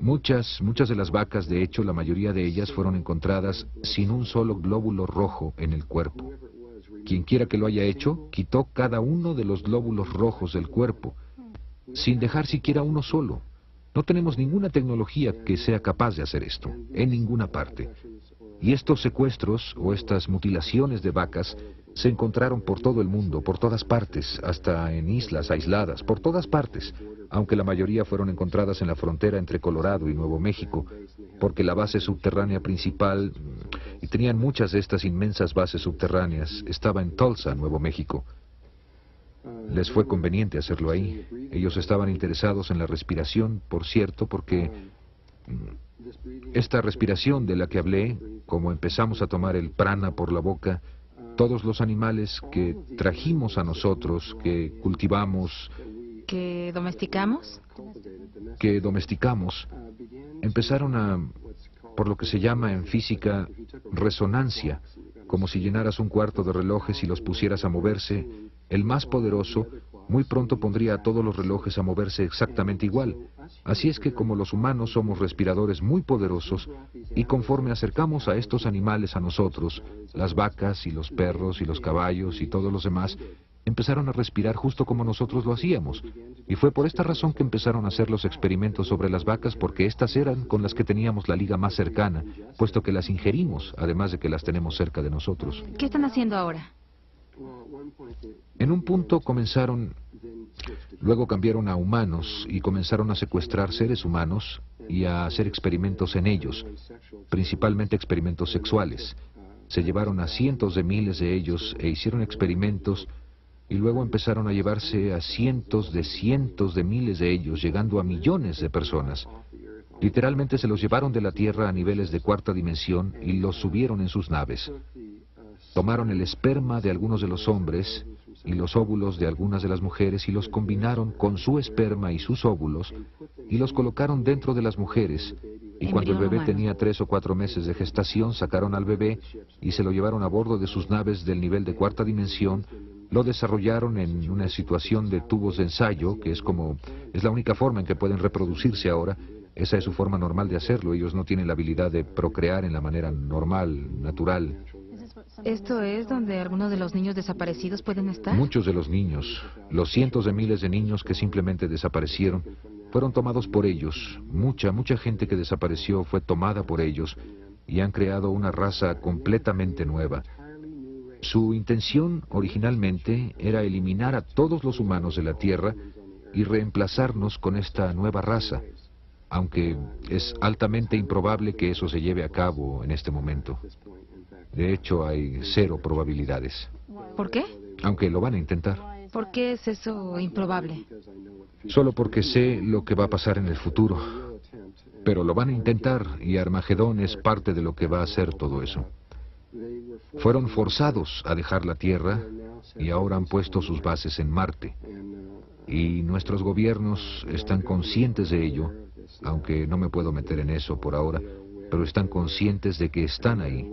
Muchas de las vacas, de hecho, la mayoría de ellas fueron encontradas sin un solo glóbulo rojo en el cuerpo. Quien quiera que lo haya hecho, quitó cada uno de los glóbulos rojos del cuerpo, sin dejar siquiera uno solo. No tenemos ninguna tecnología que sea capaz de hacer esto, en ninguna parte. Y estos secuestros o estas mutilaciones de vacas se encontraron por todo el mundo, por todas partes, hasta en islas aisladas, por todas partes, aunque la mayoría fueron encontradas en la frontera entre Colorado y Nuevo México, porque la base subterránea principal, y tenían muchas de estas inmensas bases subterráneas, estaba en Tulsa, Nuevo México. Les fue conveniente hacerlo ahí. Ellos estaban interesados en la respiración, por cierto, porque esta respiración de la que hablé, como empezamos a tomar el prana por la boca, todos los animales que trajimos a nosotros, que cultivamos, ¿Que domesticamos? Empezaron a, por lo que se llama en física, resonancia, como si llenaras un cuarto de relojes y los pusieras a moverse. El más poderoso muy pronto pondría a todos los relojes a moverse exactamente igual. Así es que como los humanos somos respiradores muy poderosos, y conforme acercamos a estos animales a nosotros, las vacas y los perros y los caballos y todos los demás, empezaron a respirar justo como nosotros lo hacíamos. Y fue por esta razón que empezaron a hacer los experimentos sobre las vacas, porque estas eran con las que teníamos la liga más cercana, puesto que las ingerimos, además de que las tenemos cerca de nosotros. ¿Qué están haciendo ahora? En un punto comenzaron, luego cambiaron a humanos y comenzaron a secuestrar seres humanos y a hacer experimentos en ellos, principalmente experimentos sexuales. Se llevaron a cientos de miles de ellos e hicieron experimentos y luego empezaron a llevarse a cientos de miles de ellos, llegando a millones de personas. Literalmente se los llevaron de la Tierra a niveles de cuarta dimensión y los subieron en sus naves. Tomaron el esperma de algunos de los hombres y los óvulos de algunas de las mujeres y los combinaron con su esperma y sus óvulos y los colocaron dentro de las mujeres. Y cuando el bebé tenía 3 o 4 meses de gestación, sacaron al bebé y se lo llevaron a bordo de sus naves del nivel de cuarta dimensión. Lo desarrollaron en una situación de tubos de ensayo, que es la única forma en que pueden reproducirse ahora. Esa es su forma normal de hacerlo. Ellos no tienen la habilidad de procrear en la manera normal, natural. ¿Esto es donde algunos de los niños desaparecidos pueden estar? Muchos de los niños, los cientos de miles de niños que simplemente desaparecieron, fueron tomados por ellos. Mucha gente que desapareció fue tomada por ellos y han creado una raza completamente nueva. Su intención originalmente era eliminar a todos los humanos de la Tierra y reemplazarnos con esta nueva raza, aunque es altamente improbable que eso se lleve a cabo en este momento. De hecho, hay 0 probabilidades. ¿Por qué? Aunque lo van a intentar. ¿Por qué es eso improbable? Solo porque sé lo que va a pasar en el futuro. Pero lo van a intentar y Armagedón es parte de lo que va a hacer todo eso. Fueron forzados a dejar la Tierra y ahora han puesto sus bases en Marte. Y nuestros gobiernos están conscientes de ello, aunque no me puedo meter en eso por ahora, pero están conscientes de que están ahí.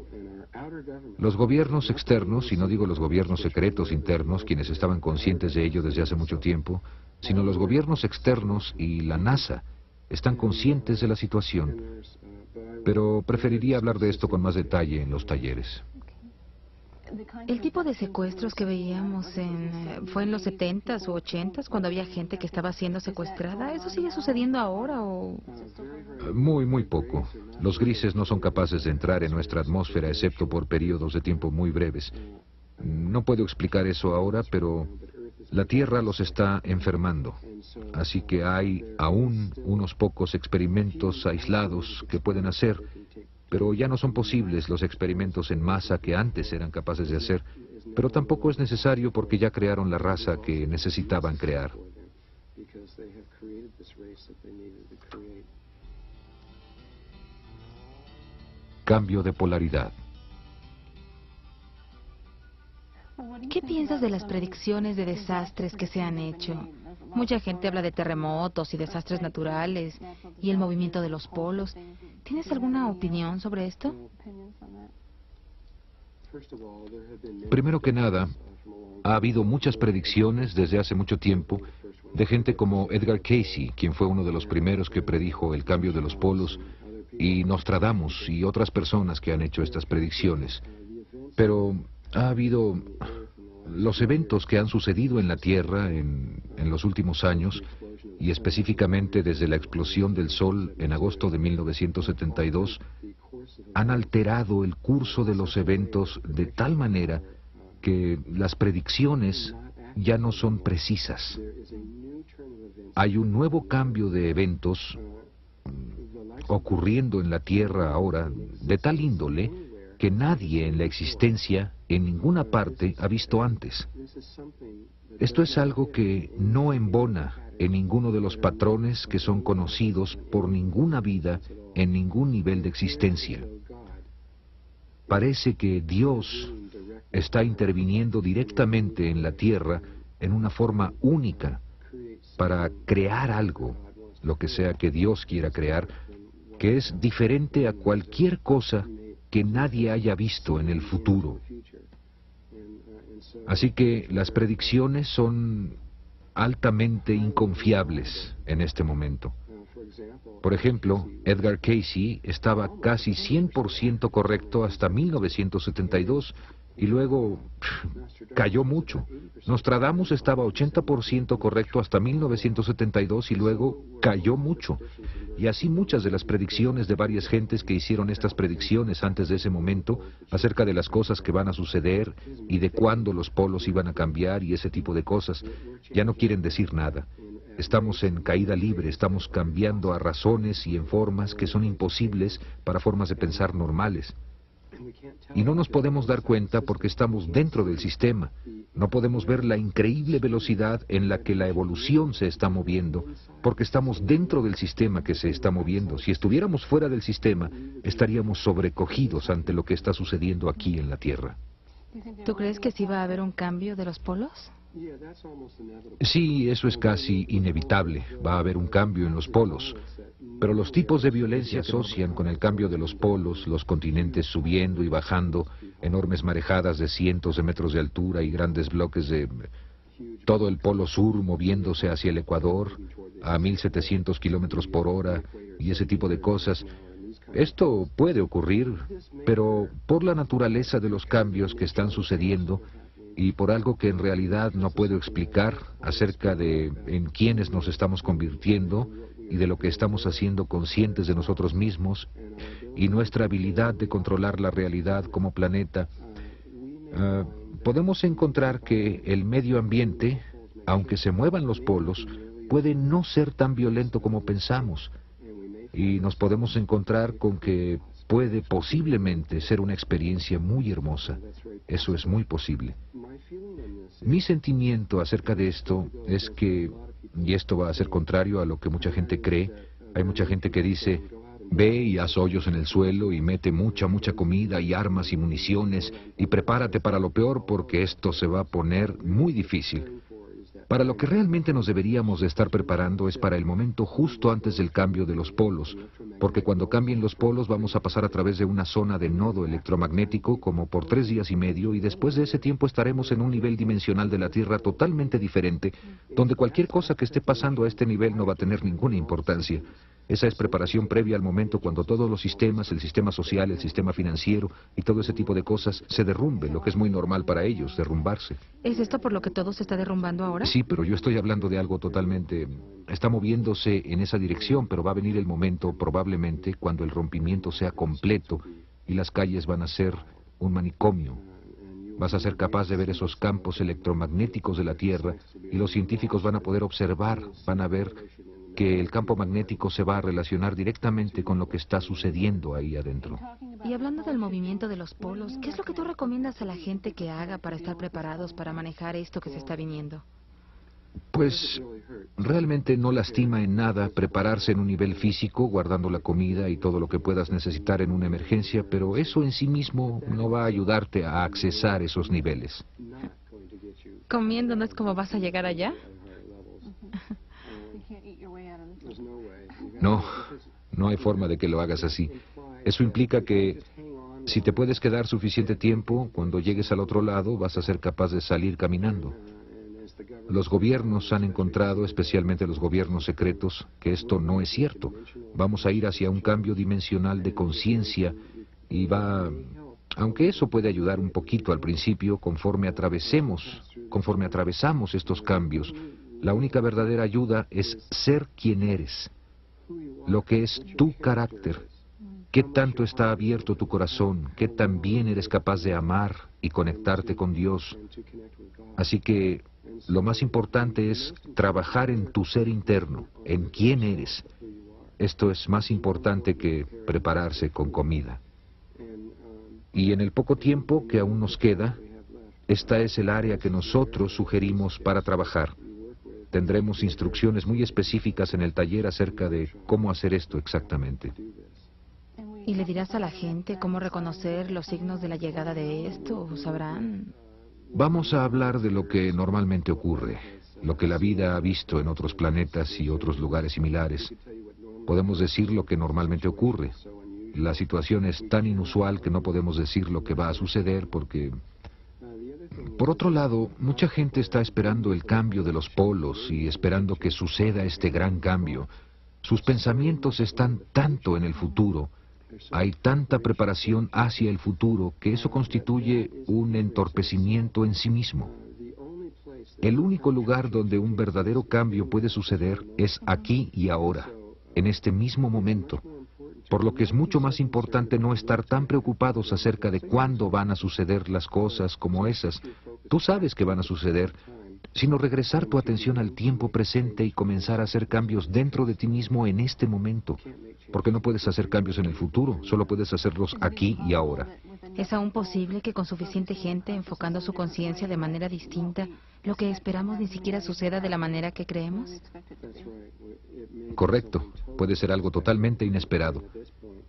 Los gobiernos externos, y no digo los gobiernos secretos internos, quienes estaban conscientes de ello desde hace mucho tiempo, sino los gobiernos externos y la NASA, están conscientes de la situación. Pero preferiría hablar de esto con más detalle en los talleres. El tipo de secuestros que veíamos fue en los 70s o 80s, cuando había gente que estaba siendo secuestrada. ¿Eso sigue sucediendo ahora o...? Muy poco. Los grises no son capaces de entrar en nuestra atmósfera excepto por periodos de tiempo muy breves. No puedo explicar eso ahora, pero la Tierra los está enfermando. Así que hay aún unos pocos experimentos aislados que pueden hacer, pero ya no son posibles los experimentos en masa que antes eran capaces de hacer, pero tampoco es necesario porque ya crearon la raza que necesitaban crear. Cambio de polaridad. ¿Qué piensas de las predicciones de desastres que se han hecho? Mucha gente habla de terremotos y desastres naturales y el movimiento de los polos. ¿Tienes alguna opinión sobre esto? Primero que nada, ha habido muchas predicciones desde hace mucho tiempo de gente como Edgar Cayce, quien fue uno de los primeros que predijo el cambio de los polos, y Nostradamus y otras personas que han hecho estas predicciones. Pero ha habido los eventos que han sucedido en la Tierra en los últimos años, y específicamente desde la explosión del Sol en agosto de 1972, han alterado el curso de los eventos de tal manera que las predicciones ya no son precisas. Hay un nuevo cambio de eventos ocurriendo en la Tierra ahora, de tal índole que nadie en la existencia, en ninguna parte, ha visto antes. Esto es algo que no embona en ninguno de los patrones que son conocidos por ninguna vida en ningún nivel de existencia. Parece que Dios está interviniendo directamente en la Tierra en una forma única para crear algo, lo que sea que Dios quiera crear, que es diferente a cualquier cosa que nadie haya visto en el futuro. Así que las predicciones son altamente inconfiables en este momento. Por ejemplo, Edgar Cayce estaba casi 100% correcto hasta 1972 y luego cayó mucho. Nostradamus estaba 80% correcto hasta 1972 y luego cayó mucho. Y así muchas de las predicciones de varias gentes que hicieron estas predicciones antes de ese momento acerca de las cosas que van a suceder y de cuándo los polos iban a cambiar y ese tipo de cosas, ya no quieren decir nada. Estamos en caída libre, estamos cambiando a razones y en formas que son imposibles para formas de pensar normales. Y no nos podemos dar cuenta porque estamos dentro del sistema. No podemos ver la increíble velocidad en la que la evolución se está moviendo, porque estamos dentro del sistema que se está moviendo. Si estuviéramos fuera del sistema, estaríamos sobrecogidos ante lo que está sucediendo aquí en la Tierra. ¿Tú crees que sí va a haber un cambio de los polos? Sí, eso es casi inevitable. Va a haber un cambio en los polos. Pero los tipos de violencia se asocian con el cambio de los polos, los continentes subiendo y bajando, enormes marejadas de cientos de metros de altura y grandes bloques de... todo el polo sur moviéndose hacia el Ecuador a 1.700 kilómetros por hora y ese tipo de cosas. Esto puede ocurrir, pero por la naturaleza de los cambios que están sucediendo y por algo que en realidad no puedo explicar acerca de en quiénes nos estamos convirtiendo y de lo que estamos haciendo conscientes de nosotros mismos y nuestra habilidad de controlar la realidad como planeta, podemos encontrar que el medio ambiente, aunque se muevan los polos, puede no ser tan violento como pensamos. Y nos podemos encontrar con que puede posiblemente ser una experiencia muy hermosa. Eso es muy posible. Mi sentimiento acerca de esto es que, y esto va a ser contrario a lo que mucha gente cree, hay mucha gente que dice, ve y haz hoyos en el suelo y mete mucha comida y armas y municiones y prepárate para lo peor porque esto se va a poner muy difícil. Para lo que realmente nos deberíamos de estar preparando es para el momento justo antes del cambio de los polos, porque cuando cambien los polos vamos a pasar a través de una zona de nodo electromagnético como por 3 días y medio, y después de ese tiempo estaremos en un nivel dimensional de la Tierra totalmente diferente, donde cualquier cosa que esté pasando a este nivel no va a tener ninguna importancia. Esa es preparación previa al momento cuando todos los sistemas, el sistema social, el sistema financiero y todo ese tipo de cosas se derrumben, lo que es muy normal para ellos, derrumbarse. ¿Es esto por lo que todo se está derrumbando ahora? Sí, pero yo estoy hablando de algo totalmente... Está moviéndose en esa dirección, pero va a venir el momento, probablemente, cuando el rompimiento sea completo y las calles van a ser un manicomio. Vas a ser capaz de ver esos campos electromagnéticos de la Tierra y los científicos van a poder observar, van a ver que el campo magnético se va a relacionar directamente con lo que está sucediendo ahí adentro. Y hablando del movimiento de los polos, ¿qué es lo que tú recomiendas a la gente que haga para estar preparados para manejar esto que se está viniendo? Pues realmente no lastima en nada prepararse en un nivel físico, guardando la comida y todo lo que puedas necesitar en una emergencia, pero eso en sí mismo no va a ayudarte a accesar esos niveles. ¿Comiendo no es como vas a llegar allá? No, no hay forma de que lo hagas así. Eso implica que si te puedes quedar suficiente tiempo, cuando llegues al otro lado vas a ser capaz de salir caminando. Los gobiernos han encontrado, especialmente los gobiernos secretos, que esto no es cierto. Vamos a ir hacia un cambio dimensional de conciencia y aunque eso puede ayudar un poquito al principio, conforme atravesamos estos cambios, la única verdadera ayuda es ser quien eres, lo que es tu carácter, qué tanto está abierto tu corazón, qué tan bien eres capaz de amar y conectarte con Dios. Así que lo más importante es trabajar en tu ser interno, en quién eres. Esto es más importante que prepararse con comida. Y en el poco tiempo que aún nos queda, esta es el área que nosotros sugerimos para trabajar. Tendremos instrucciones muy específicas en el taller acerca de cómo hacer esto exactamente. ¿Y le dirás a la gente cómo reconocer los signos de la llegada de esto? ¿Sabrán? Vamos a hablar de lo que normalmente ocurre, lo que la vida ha visto en otros planetas y otros lugares similares. Podemos decir lo que normalmente ocurre. La situación es tan inusual que no podemos decir lo que va a suceder porque... Por otro lado, mucha gente está esperando el cambio de los polos y esperando que suceda este gran cambio. Sus pensamientos están tanto en el futuro, hay tanta preparación hacia el futuro que eso constituye un entorpecimiento en sí mismo. El único lugar donde un verdadero cambio puede suceder es aquí y ahora, en este mismo momento. Por lo que es mucho más importante no estar tan preocupados acerca de cuándo van a suceder las cosas como esas. Tú sabes que van a suceder, sino regresar tu atención al tiempo presente y comenzar a hacer cambios dentro de ti mismo en este momento. Porque no puedes hacer cambios en el futuro, solo puedes hacerlos aquí y ahora. ¿Es aún posible que con suficiente gente enfocando su conciencia de manera distinta, lo que esperamos ni siquiera suceda de la manera que creemos? Correcto, puede ser algo totalmente inesperado.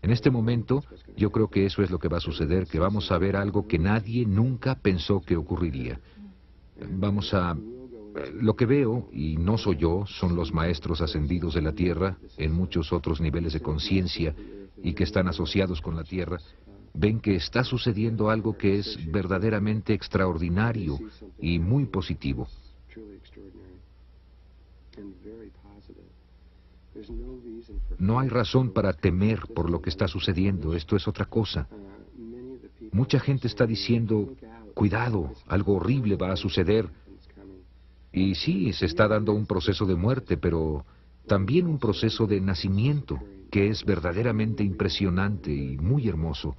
En este momento, yo creo que eso es lo que va a suceder, que vamos a ver algo que nadie nunca pensó que ocurriría. Lo que veo, y no soy yo, son los maestros ascendidos de la Tierra, en muchos otros niveles de conciencia, y que están asociados con la Tierra, ven que está sucediendo algo que es verdaderamente extraordinario y muy positivo. No hay razón para temer por lo que está sucediendo, esto es otra cosa. Mucha gente está diciendo, cuidado, algo horrible va a suceder. Y sí, se está dando un proceso de muerte, pero también un proceso de nacimiento, que es verdaderamente impresionante y muy hermoso.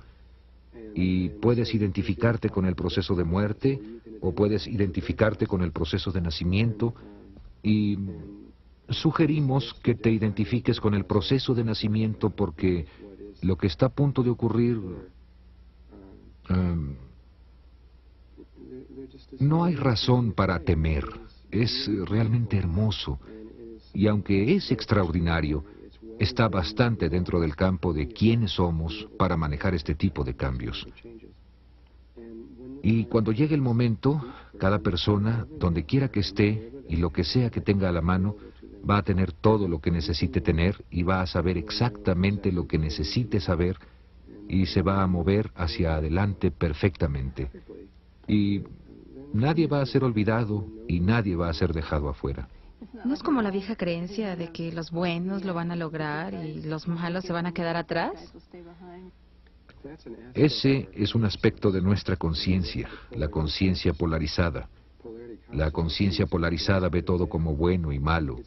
Y puedes identificarte con el proceso de muerte, o puedes identificarte con el proceso de nacimiento, y sugerimos que te identifiques con el proceso de nacimiento porque lo que está a punto de ocurrir... no hay razón para temer. Es realmente hermoso. Y aunque es extraordinario, está bastante dentro del campo de quiénes somos para manejar este tipo de cambios. Y cuando llegue el momento, cada persona, donde quiera que esté, y lo que sea que tenga a la mano va a tener todo lo que necesite tener y va a saber exactamente lo que necesite saber y se va a mover hacia adelante perfectamente. Y nadie va a ser olvidado y nadie va a ser dejado afuera. ¿No es como la vieja creencia de que los buenos lo van a lograr y los malos se van a quedar atrás? Ese es un aspecto de nuestra conciencia, la conciencia polarizada. La conciencia polarizada ve todo como bueno y malo.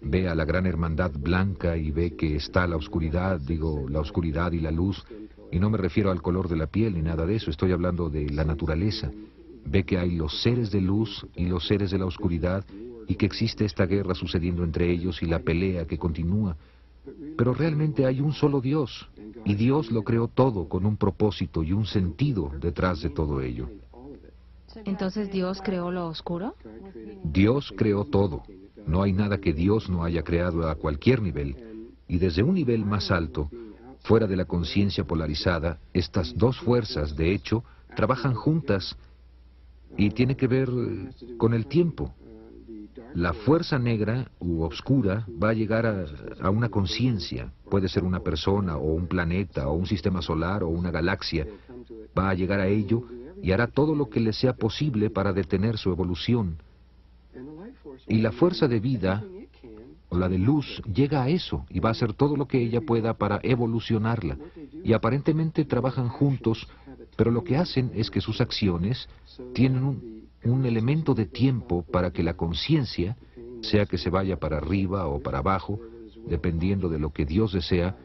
Ve a la gran hermandad blanca y ve que está la oscuridad, digo, la oscuridad y la luz. Y no me refiero al color de la piel ni nada de eso, estoy hablando de la naturaleza. Ve que hay los seres de luz y los seres de la oscuridad y que existe esta guerra sucediendo entre ellos y la pelea que continúa. Pero realmente hay un solo Dios, y Dios lo creó todo con un propósito y un sentido detrás de todo ello. ¿Entonces Dios creó lo oscuro? Dios creó todo. No hay nada que Dios no haya creado a cualquier nivel. Y desde un nivel más alto, fuera de la conciencia polarizada, estas dos fuerzas, de hecho, trabajan juntas y tiene que ver con el tiempo. La fuerza negra u oscura va a llegar a una conciencia, puede ser una persona o un planeta o un sistema solar o una galaxia, va a llegar a ello y hará todo lo que le sea posible para detener su evolución. Y la fuerza de vida, o la de luz, llega a eso y va a hacer todo lo que ella pueda para evolucionarla. Y aparentemente trabajan juntos, pero lo que hacen es que sus acciones tienen un elemento de tiempo para que la conciencia, sea que se vaya para arriba o para abajo, dependiendo de lo que Dios desea,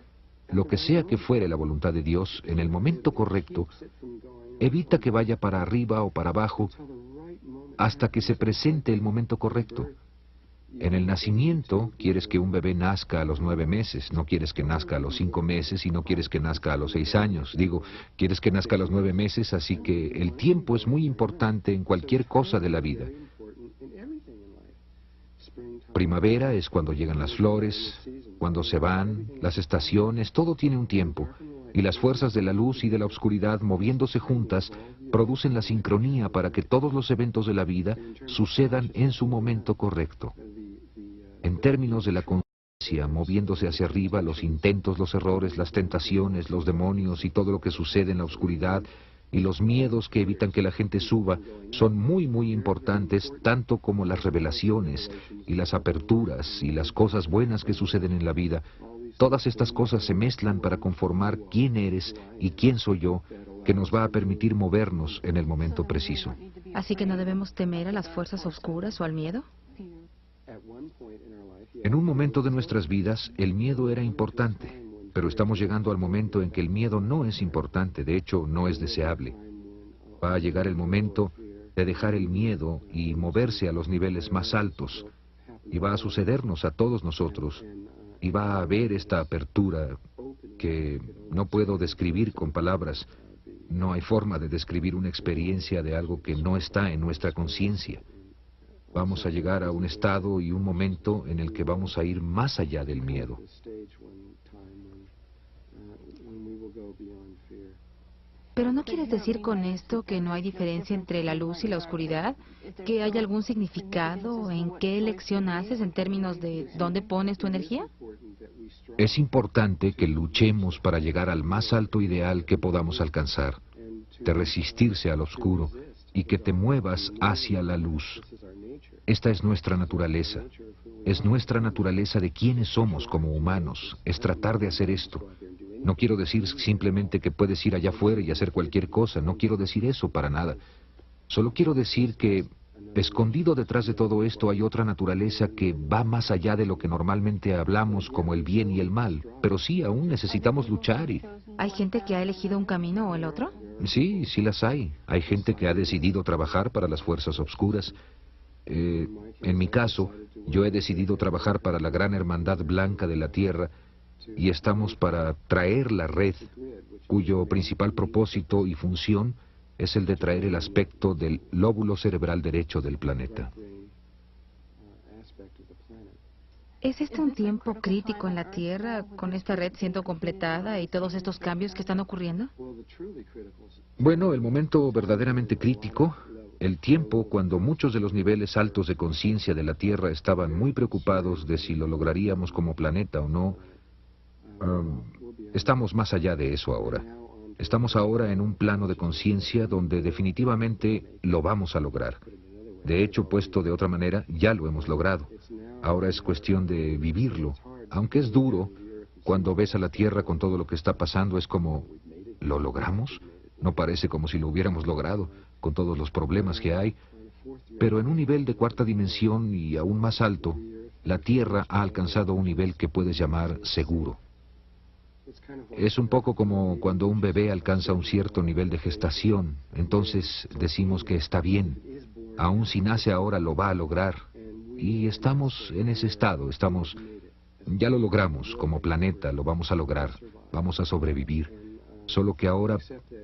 lo que sea que fuere la voluntad de Dios, en el momento correcto, evita que vaya para arriba o para abajo hasta que se presente el momento correcto. En el nacimiento, quieres que un bebé nazca a los 9 meses, no quieres que nazca a los 5 meses y no quieres que nazca a los 6 años. Digo, quieres que nazca a los 9 meses, así que el tiempo es muy importante en cualquier cosa de la vida. Primavera es cuando llegan las flores, cuando se van, las estaciones, todo tiene un tiempo. Y las fuerzas de la luz y de la oscuridad moviéndose juntas producen la sincronía para que todos los eventos de la vida sucedan en su momento correcto. En términos de la conciencia, moviéndose hacia arriba, los intentos, los errores, las tentaciones, los demonios y todo lo que sucede en la oscuridad y los miedos que evitan que la gente suba son muy, muy importantes, tanto como las revelaciones y las aperturas y las cosas buenas que suceden en la vida. Todas estas cosas se mezclan para conformar quién eres y quién soy yo, que nos va a permitir movernos en el momento preciso. ¿Así que no debemos temer a las fuerzas oscuras o al miedo? En un momento de nuestras vidas, el miedo era importante, pero estamos llegando al momento en que el miedo no es importante, de hecho, no es deseable. Va a llegar el momento de dejar el miedo y moverse a los niveles más altos, y va a sucedernos a todos nosotros, y va a haber esta apertura que no puedo describir con palabras. No hay forma de describir una experiencia de algo que no está en nuestra conciencia. Vamos a llegar a un estado y un momento en el que vamos a ir más allá del miedo. ¿Pero no quieres decir con esto que no hay diferencia entre la luz y la oscuridad? ¿Que hay algún significado en qué elección haces en términos de dónde pones tu energía? Es importante que luchemos para llegar al más alto ideal que podamos alcanzar, de resistirse al oscuro y que te muevas hacia la luz. Esta es nuestra naturaleza. Es nuestra naturaleza de quiénes somos como humanos, es tratar de hacer esto. No quiero decir simplemente que puedes ir allá afuera y hacer cualquier cosa, no quiero decir eso para nada. Solo quiero decir que, escondido detrás de todo esto hay otra naturaleza que va más allá de lo que normalmente hablamos como el bien y el mal. Pero sí, aún necesitamos luchar y... ¿Hay gente que ha elegido un camino o el otro? Sí, sí las hay. Hay gente que ha decidido trabajar para las fuerzas oscuras. En mi caso, yo he decidido trabajar para la gran hermandad blanca de la Tierra y estamos para traer la red, cuyo principal propósito y función es el de traer el aspecto del lóbulo cerebral derecho del planeta. ¿Es este un tiempo crítico en la Tierra, con esta red siendo completada y todos estos cambios que están ocurriendo? Bueno, el momento verdaderamente crítico el tiempo cuando muchos de los niveles altos de conciencia de la Tierra estaban muy preocupados de si lo lograríamos como planeta o no, estamos más allá de eso ahora. Estamos ahora en un plano de conciencia donde definitivamente lo vamos a lograr. De hecho, puesto de otra manera, ya lo hemos logrado. Ahora es cuestión de vivirlo. Aunque es duro, cuando ves a la Tierra con todo lo que está pasando, es como, ¿lo logramos? No parece como si lo hubiéramos logrado, con todos los problemas que hay. Pero en un nivel de cuarta dimensión y aún más alto, la Tierra ha alcanzado un nivel que puedes llamar seguro. Es un poco como cuando un bebé alcanza un cierto nivel de gestación, entonces decimos que está bien. Aún si nace ahora lo va a lograr. Y estamos en ese estado, ya lo logramos como planeta, lo vamos a lograr, vamos a sobrevivir. Solo que ahora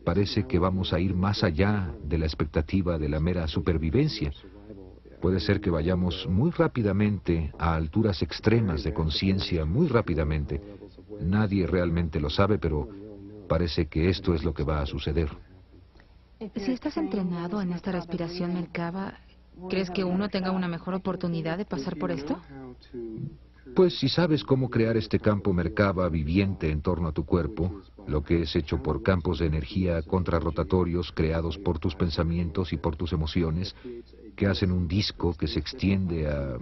parece que vamos a ir más allá de la expectativa de la mera supervivencia. Puede ser que vayamos muy rápidamente a alturas extremas de conciencia, muy rápidamente. Nadie realmente lo sabe, pero parece que esto es lo que va a suceder. Si estás entrenado en esta respiración Merkaba, ¿crees que uno tenga una mejor oportunidad de pasar por esto? Pues si sabes cómo crear este campo Merkaba viviente en torno a tu cuerpo, lo que es hecho por campos de energía contrarrotatorios creados por tus pensamientos y por tus emociones, que hacen un disco que se extiende a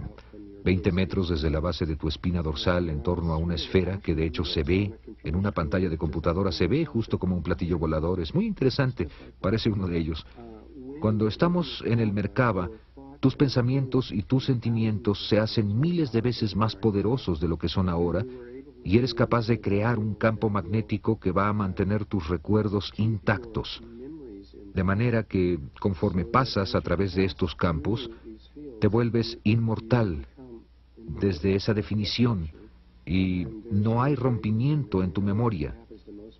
20 metros desde la base de tu espina dorsal en torno a una esfera que de hecho se ve en una pantalla de computadora, se ve justo como un platillo volador. Es muy interesante, parece uno de ellos. Cuando estamos en el Merkaba, tus pensamientos y tus sentimientos se hacen miles de veces más poderosos de lo que son ahora, y eres capaz de crear un campo magnético que va a mantener tus recuerdos intactos. De manera que, conforme pasas a través de estos campos, te vuelves inmortal desde esa definición, y no hay rompimiento en tu memoria.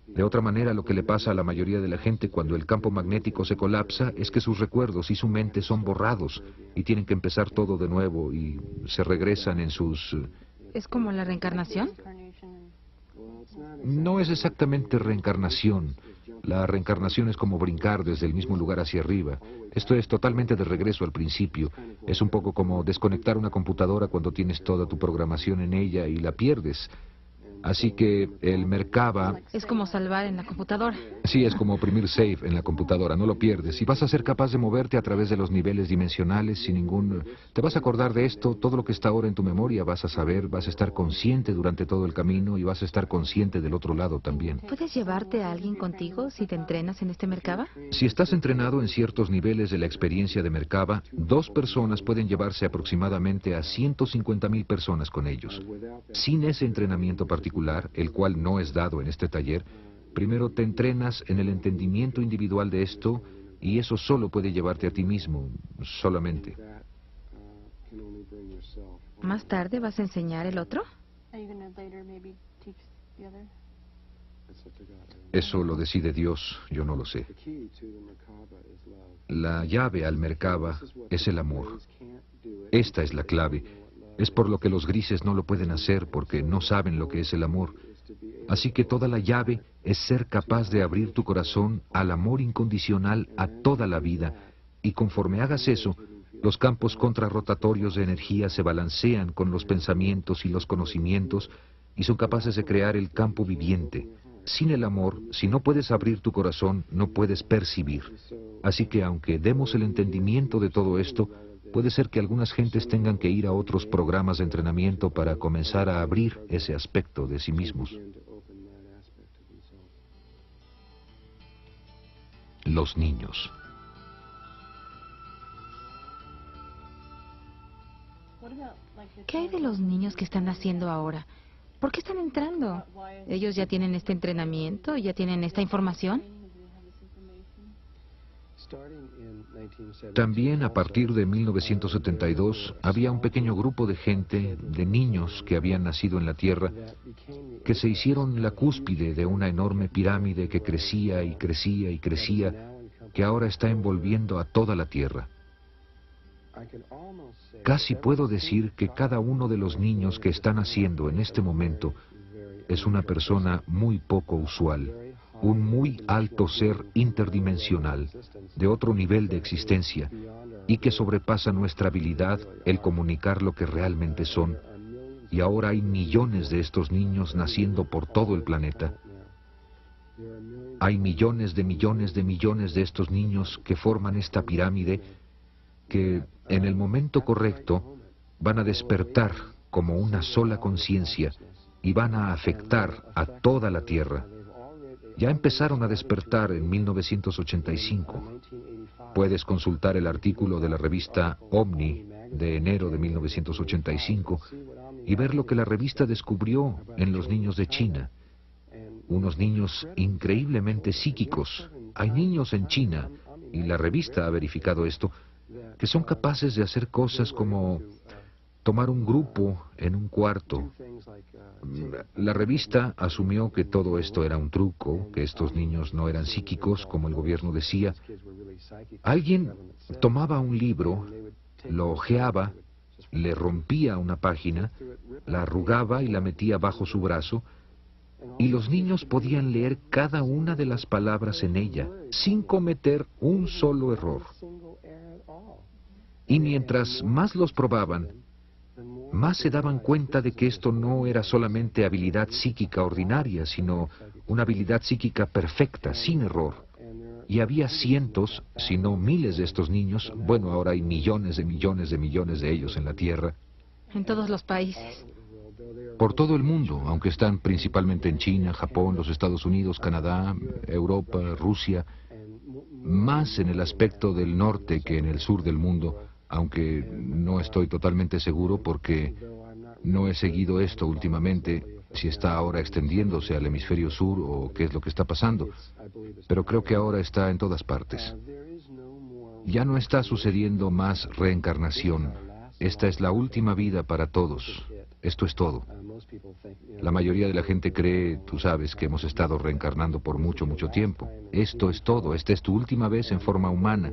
De otra manera, lo que le pasa a la mayoría de la gente cuando el campo magnético se colapsa es que sus recuerdos y su mente son borrados y tienen que empezar todo de nuevo y se regresan en sus... ¿Es como la reencarnación? No es exactamente reencarnación. La reencarnación es como brincar desde el mismo lugar hacia arriba. Esto es totalmente de regreso al principio. Es un poco como desconectar una computadora cuando tienes toda tu programación en ella y la pierdes. Así que el Merkaba... Es como salvar en la computadora. Sí, es como oprimir save en la computadora, no lo pierdes. Y vas a ser capaz de moverte a través de los niveles dimensionales sin ningún... Te vas a acordar de esto, todo lo que está ahora en tu memoria, vas a saber, vas a estar consciente durante todo el camino y vas a estar consciente del otro lado también. ¿Puedes llevarte a alguien contigo si te entrenas en este Merkaba? Si estás entrenado en ciertos niveles de la experiencia de Merkaba, 2 personas pueden llevarse aproximadamente a 150,000 personas con ellos. Sin ese entrenamiento particular, el cual no es dado en este taller, primero te entrenas en el entendimiento individual de esto, y eso solo puede llevarte a ti mismo, solamente. ¿Más tarde vas a enseñar el otro? Eso lo decide Dios, yo no lo sé. La llave al Merkaba es el amor. Esta es la clave. Es por lo que los grises no lo pueden hacer, porque no saben lo que es el amor. Así que toda la llave es ser capaz de abrir tu corazón al amor incondicional a toda la vida, y conforme hagas eso, los campos contrarrotatorios de energía se balancean con los pensamientos y los conocimientos, y son capaces de crear el campo viviente. Sin el amor, si no puedes abrir tu corazón, no puedes percibir. Así que aunque demos el entendimiento de todo esto, puede ser que algunas gentes tengan que ir a otros programas de entrenamiento para comenzar a abrir ese aspecto de sí mismos. Los niños. ¿Qué hay de los niños que están naciendo ahora? ¿Por qué están entrando? ¿Ellos ya tienen este entrenamiento? ¿Ya tienen esta información? También a partir de 1972 había un pequeño grupo de gente, de niños que habían nacido en la Tierra, que se hicieron la cúspide de una enorme pirámide que crecía y crecía y crecía, que ahora está envolviendo a toda la Tierra. Casi puedo decir que cada uno de los niños que está naciendo en este momento es una persona muy poco usual, un muy alto ser interdimensional, de otro nivel de existencia, y que sobrepasa nuestra habilidad el comunicar lo que realmente son. Y ahora hay millones de estos niños naciendo por todo el planeta. Hay millones de millones de millones de estos niños que forman esta pirámide que, en el momento correcto, van a despertar como una sola conciencia y van a afectar a toda la Tierra. Ya empezaron a despertar en 1985. Puedes consultar el artículo de la revista Omni de enero de 1985 y ver lo que la revista descubrió en los niños de China. Unos niños increíblemente psíquicos. Hay niños en China, y la revista ha verificado esto, que son capaces de hacer cosas como tomar un grupo en un cuarto. La revista asumió que todo esto era un truco, que estos niños no eran psíquicos, como el gobierno decía. Alguien tomaba un libro, lo hojeaba, le rompía una página, la arrugaba y la metía bajo su brazo, y los niños podían leer cada una de las palabras en ella, sin cometer un solo error. Y mientras más los probaban, más se daban cuenta de que esto no era solamente habilidad psíquica ordinaria, sino una habilidad psíquica perfecta, sin error. Y había cientos, si no miles de estos niños, bueno, ahora hay millones de millones de millones de ellos en la Tierra. En todos los países. Por todo el mundo, aunque están principalmente en China, Japón, los Estados Unidos, Canadá, Europa, Rusia, más en el aspecto del norte que en el sur del mundo, aunque no estoy totalmente seguro porque no he seguido esto últimamente, si está ahora extendiéndose al hemisferio sur o qué es lo que está pasando, pero creo que ahora está en todas partes. Ya no está sucediendo más reencarnación. Esta es la última vida para todos. Esto es todo. La mayoría de la gente cree, tú sabes, que hemos estado reencarnando por mucho, mucho tiempo. Esto es todo. Esta es tu última vez en forma humana.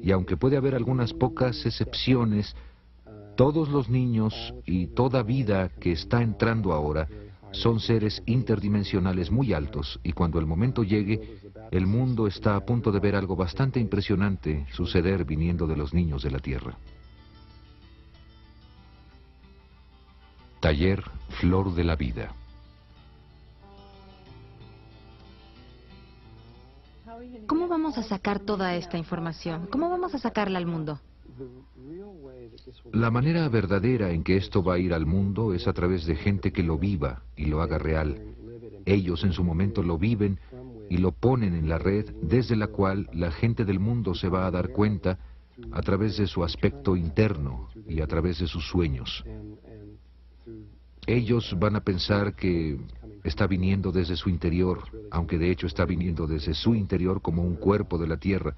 Y aunque puede haber algunas pocas excepciones, todos los niños y toda vida que está entrando ahora son seres interdimensionales muy altos, y cuando el momento llegue, el mundo está a punto de ver algo bastante impresionante suceder viniendo de los niños de la Tierra. Taller Flor de la Vida. ¿Cómo vamos a sacar toda esta información? ¿Cómo vamos a sacarla al mundo? La manera verdadera en que esto va a ir al mundo es a través de gente que lo viva y lo haga real. Ellos en su momento lo viven y lo ponen en la red, desde la cual la gente del mundo se va a dar cuenta a través de su aspecto interno y a través de sus sueños. Ellos van a pensar que está viniendo desde su interior, aunque de hecho está viniendo desde su interior como un cuerpo de la Tierra.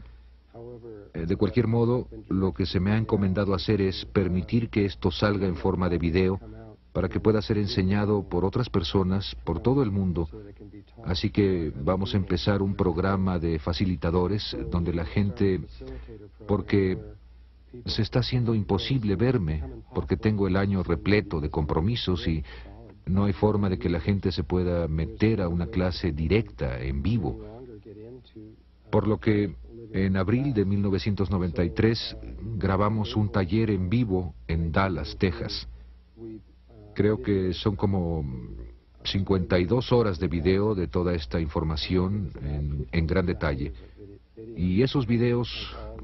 De cualquier modo, lo que se me ha encomendado hacer es permitir que esto salga en forma de video para que pueda ser enseñado por otras personas por todo el mundo. Así que vamos a empezar un programa de facilitadores donde la gente, porque se está haciendo imposible verme, porque tengo el año repleto de compromisos y no hay forma de que la gente se pueda meter a una clase directa, en vivo. Por lo que en abril de 1993 grabamos un taller en vivo en Dallas, Texas. Creo que son como 52 horas de video de toda esta información en gran detalle. Y esos videos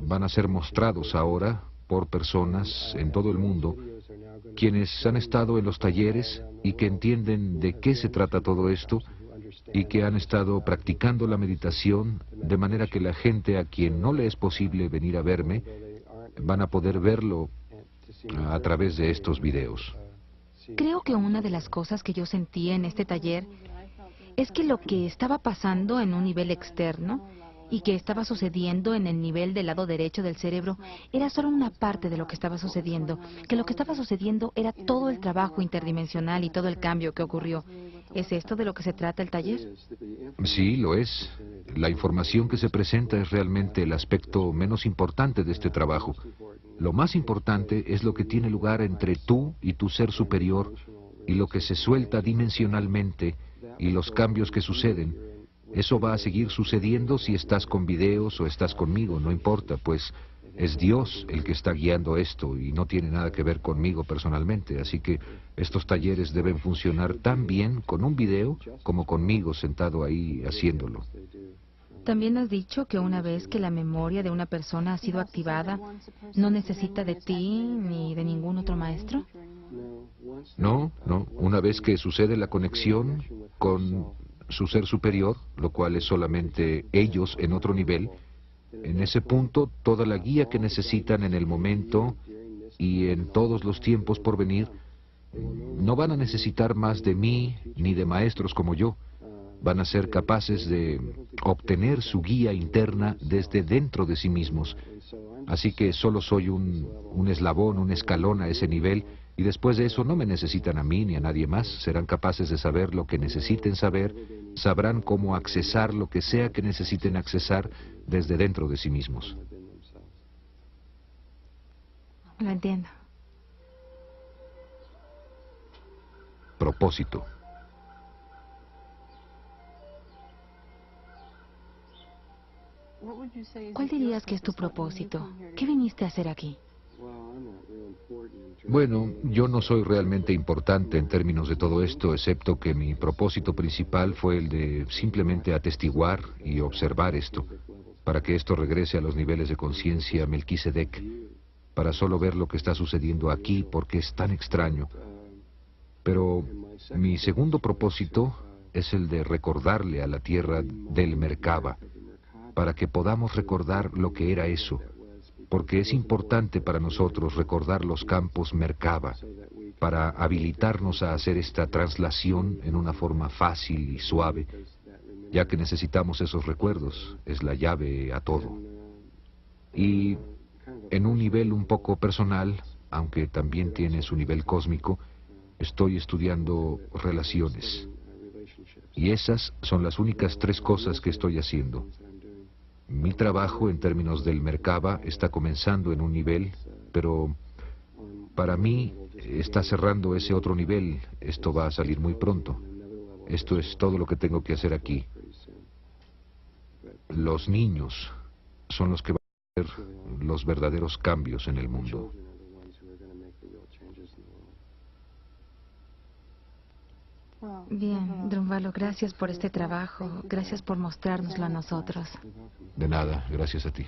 van a ser mostrados ahora por personas en todo el mundo quienes han estado en los talleres y que entienden de qué se trata todo esto y que han estado practicando la meditación, de manera que la gente a quien no le es posible venir a verme van a poder verlo a través de estos videos. Creo que una de las cosas que yo sentí en este taller es que lo que estaba pasando en un nivel externo y que estaba sucediendo en el nivel del lado derecho del cerebro era solo una parte de lo que estaba sucediendo, que lo que estaba sucediendo era todo el trabajo interdimensional y todo el cambio que ocurrió. ¿Es esto de lo que se trata el taller? Sí, lo es. La información que se presenta es realmente el aspecto menos importante de este trabajo. Lo más importante es lo que tiene lugar entre tú y tu ser superior y lo que se suelta dimensionalmente y los cambios que suceden. Eso va a seguir sucediendo si estás con videos o estás conmigo, no importa, pues Es Dios el que está guiando esto y no tiene nada que ver conmigo personalmente, así que estos talleres deben funcionar tan bien con un video como conmigo sentado ahí haciéndolo. También has dicho que una vez que la memoria de una persona ha sido activada, no necesita de ti ni de ningún otro maestro. No, no. Una vez que sucede la conexión con su ser superior, lo cual es solamente ellos en otro nivel, en ese punto toda la guía que necesitan en el momento y en todos los tiempos por venir, no van a necesitar más de mí ni de maestros como yo. Van a ser capaces de obtener su guía interna desde dentro de sí mismos. Así que solo soy un eslabón, un escalón a ese nivel, y después de eso no me necesitan a mí ni a nadie más. Serán capaces de saber lo que necesiten saber, sabrán cómo accesar lo que sea que necesiten accesar desde dentro de sí mismos. Lo entiendo. Propósito. ¿Cuál dirías que es tu propósito? ¿Qué viniste a hacer aquí? Bueno, yo no soy realmente importante en términos de todo esto, excepto que mi propósito principal fue el de simplemente atestiguar y observar esto, para que esto regrese a los niveles de conciencia Melquisedec, para solo ver lo que está sucediendo aquí porque es tan extraño. Pero mi segundo propósito es el de recordarle a la tierra del Merkaba, para que podamos recordar lo que era eso, porque es importante para nosotros recordar los campos Merkaba, para habilitarnos a hacer esta traslación en una forma fácil y suave, ya que necesitamos esos recuerdos, es la llave a todo. Y en un nivel un poco personal, aunque también tiene su nivel cósmico, estoy estudiando relaciones. Y esas son las únicas 3 cosas que estoy haciendo. Mi trabajo en términos del Merkaba está comenzando en un nivel, pero para mí está cerrando ese otro nivel. Esto va a salir muy pronto. Esto es todo lo que tengo que hacer aquí. Los niños son los que van a hacer los verdaderos cambios en el mundo. Bien, Drunvalo, gracias por este trabajo. Gracias por mostrárnoslo a nosotros. De nada, gracias a ti.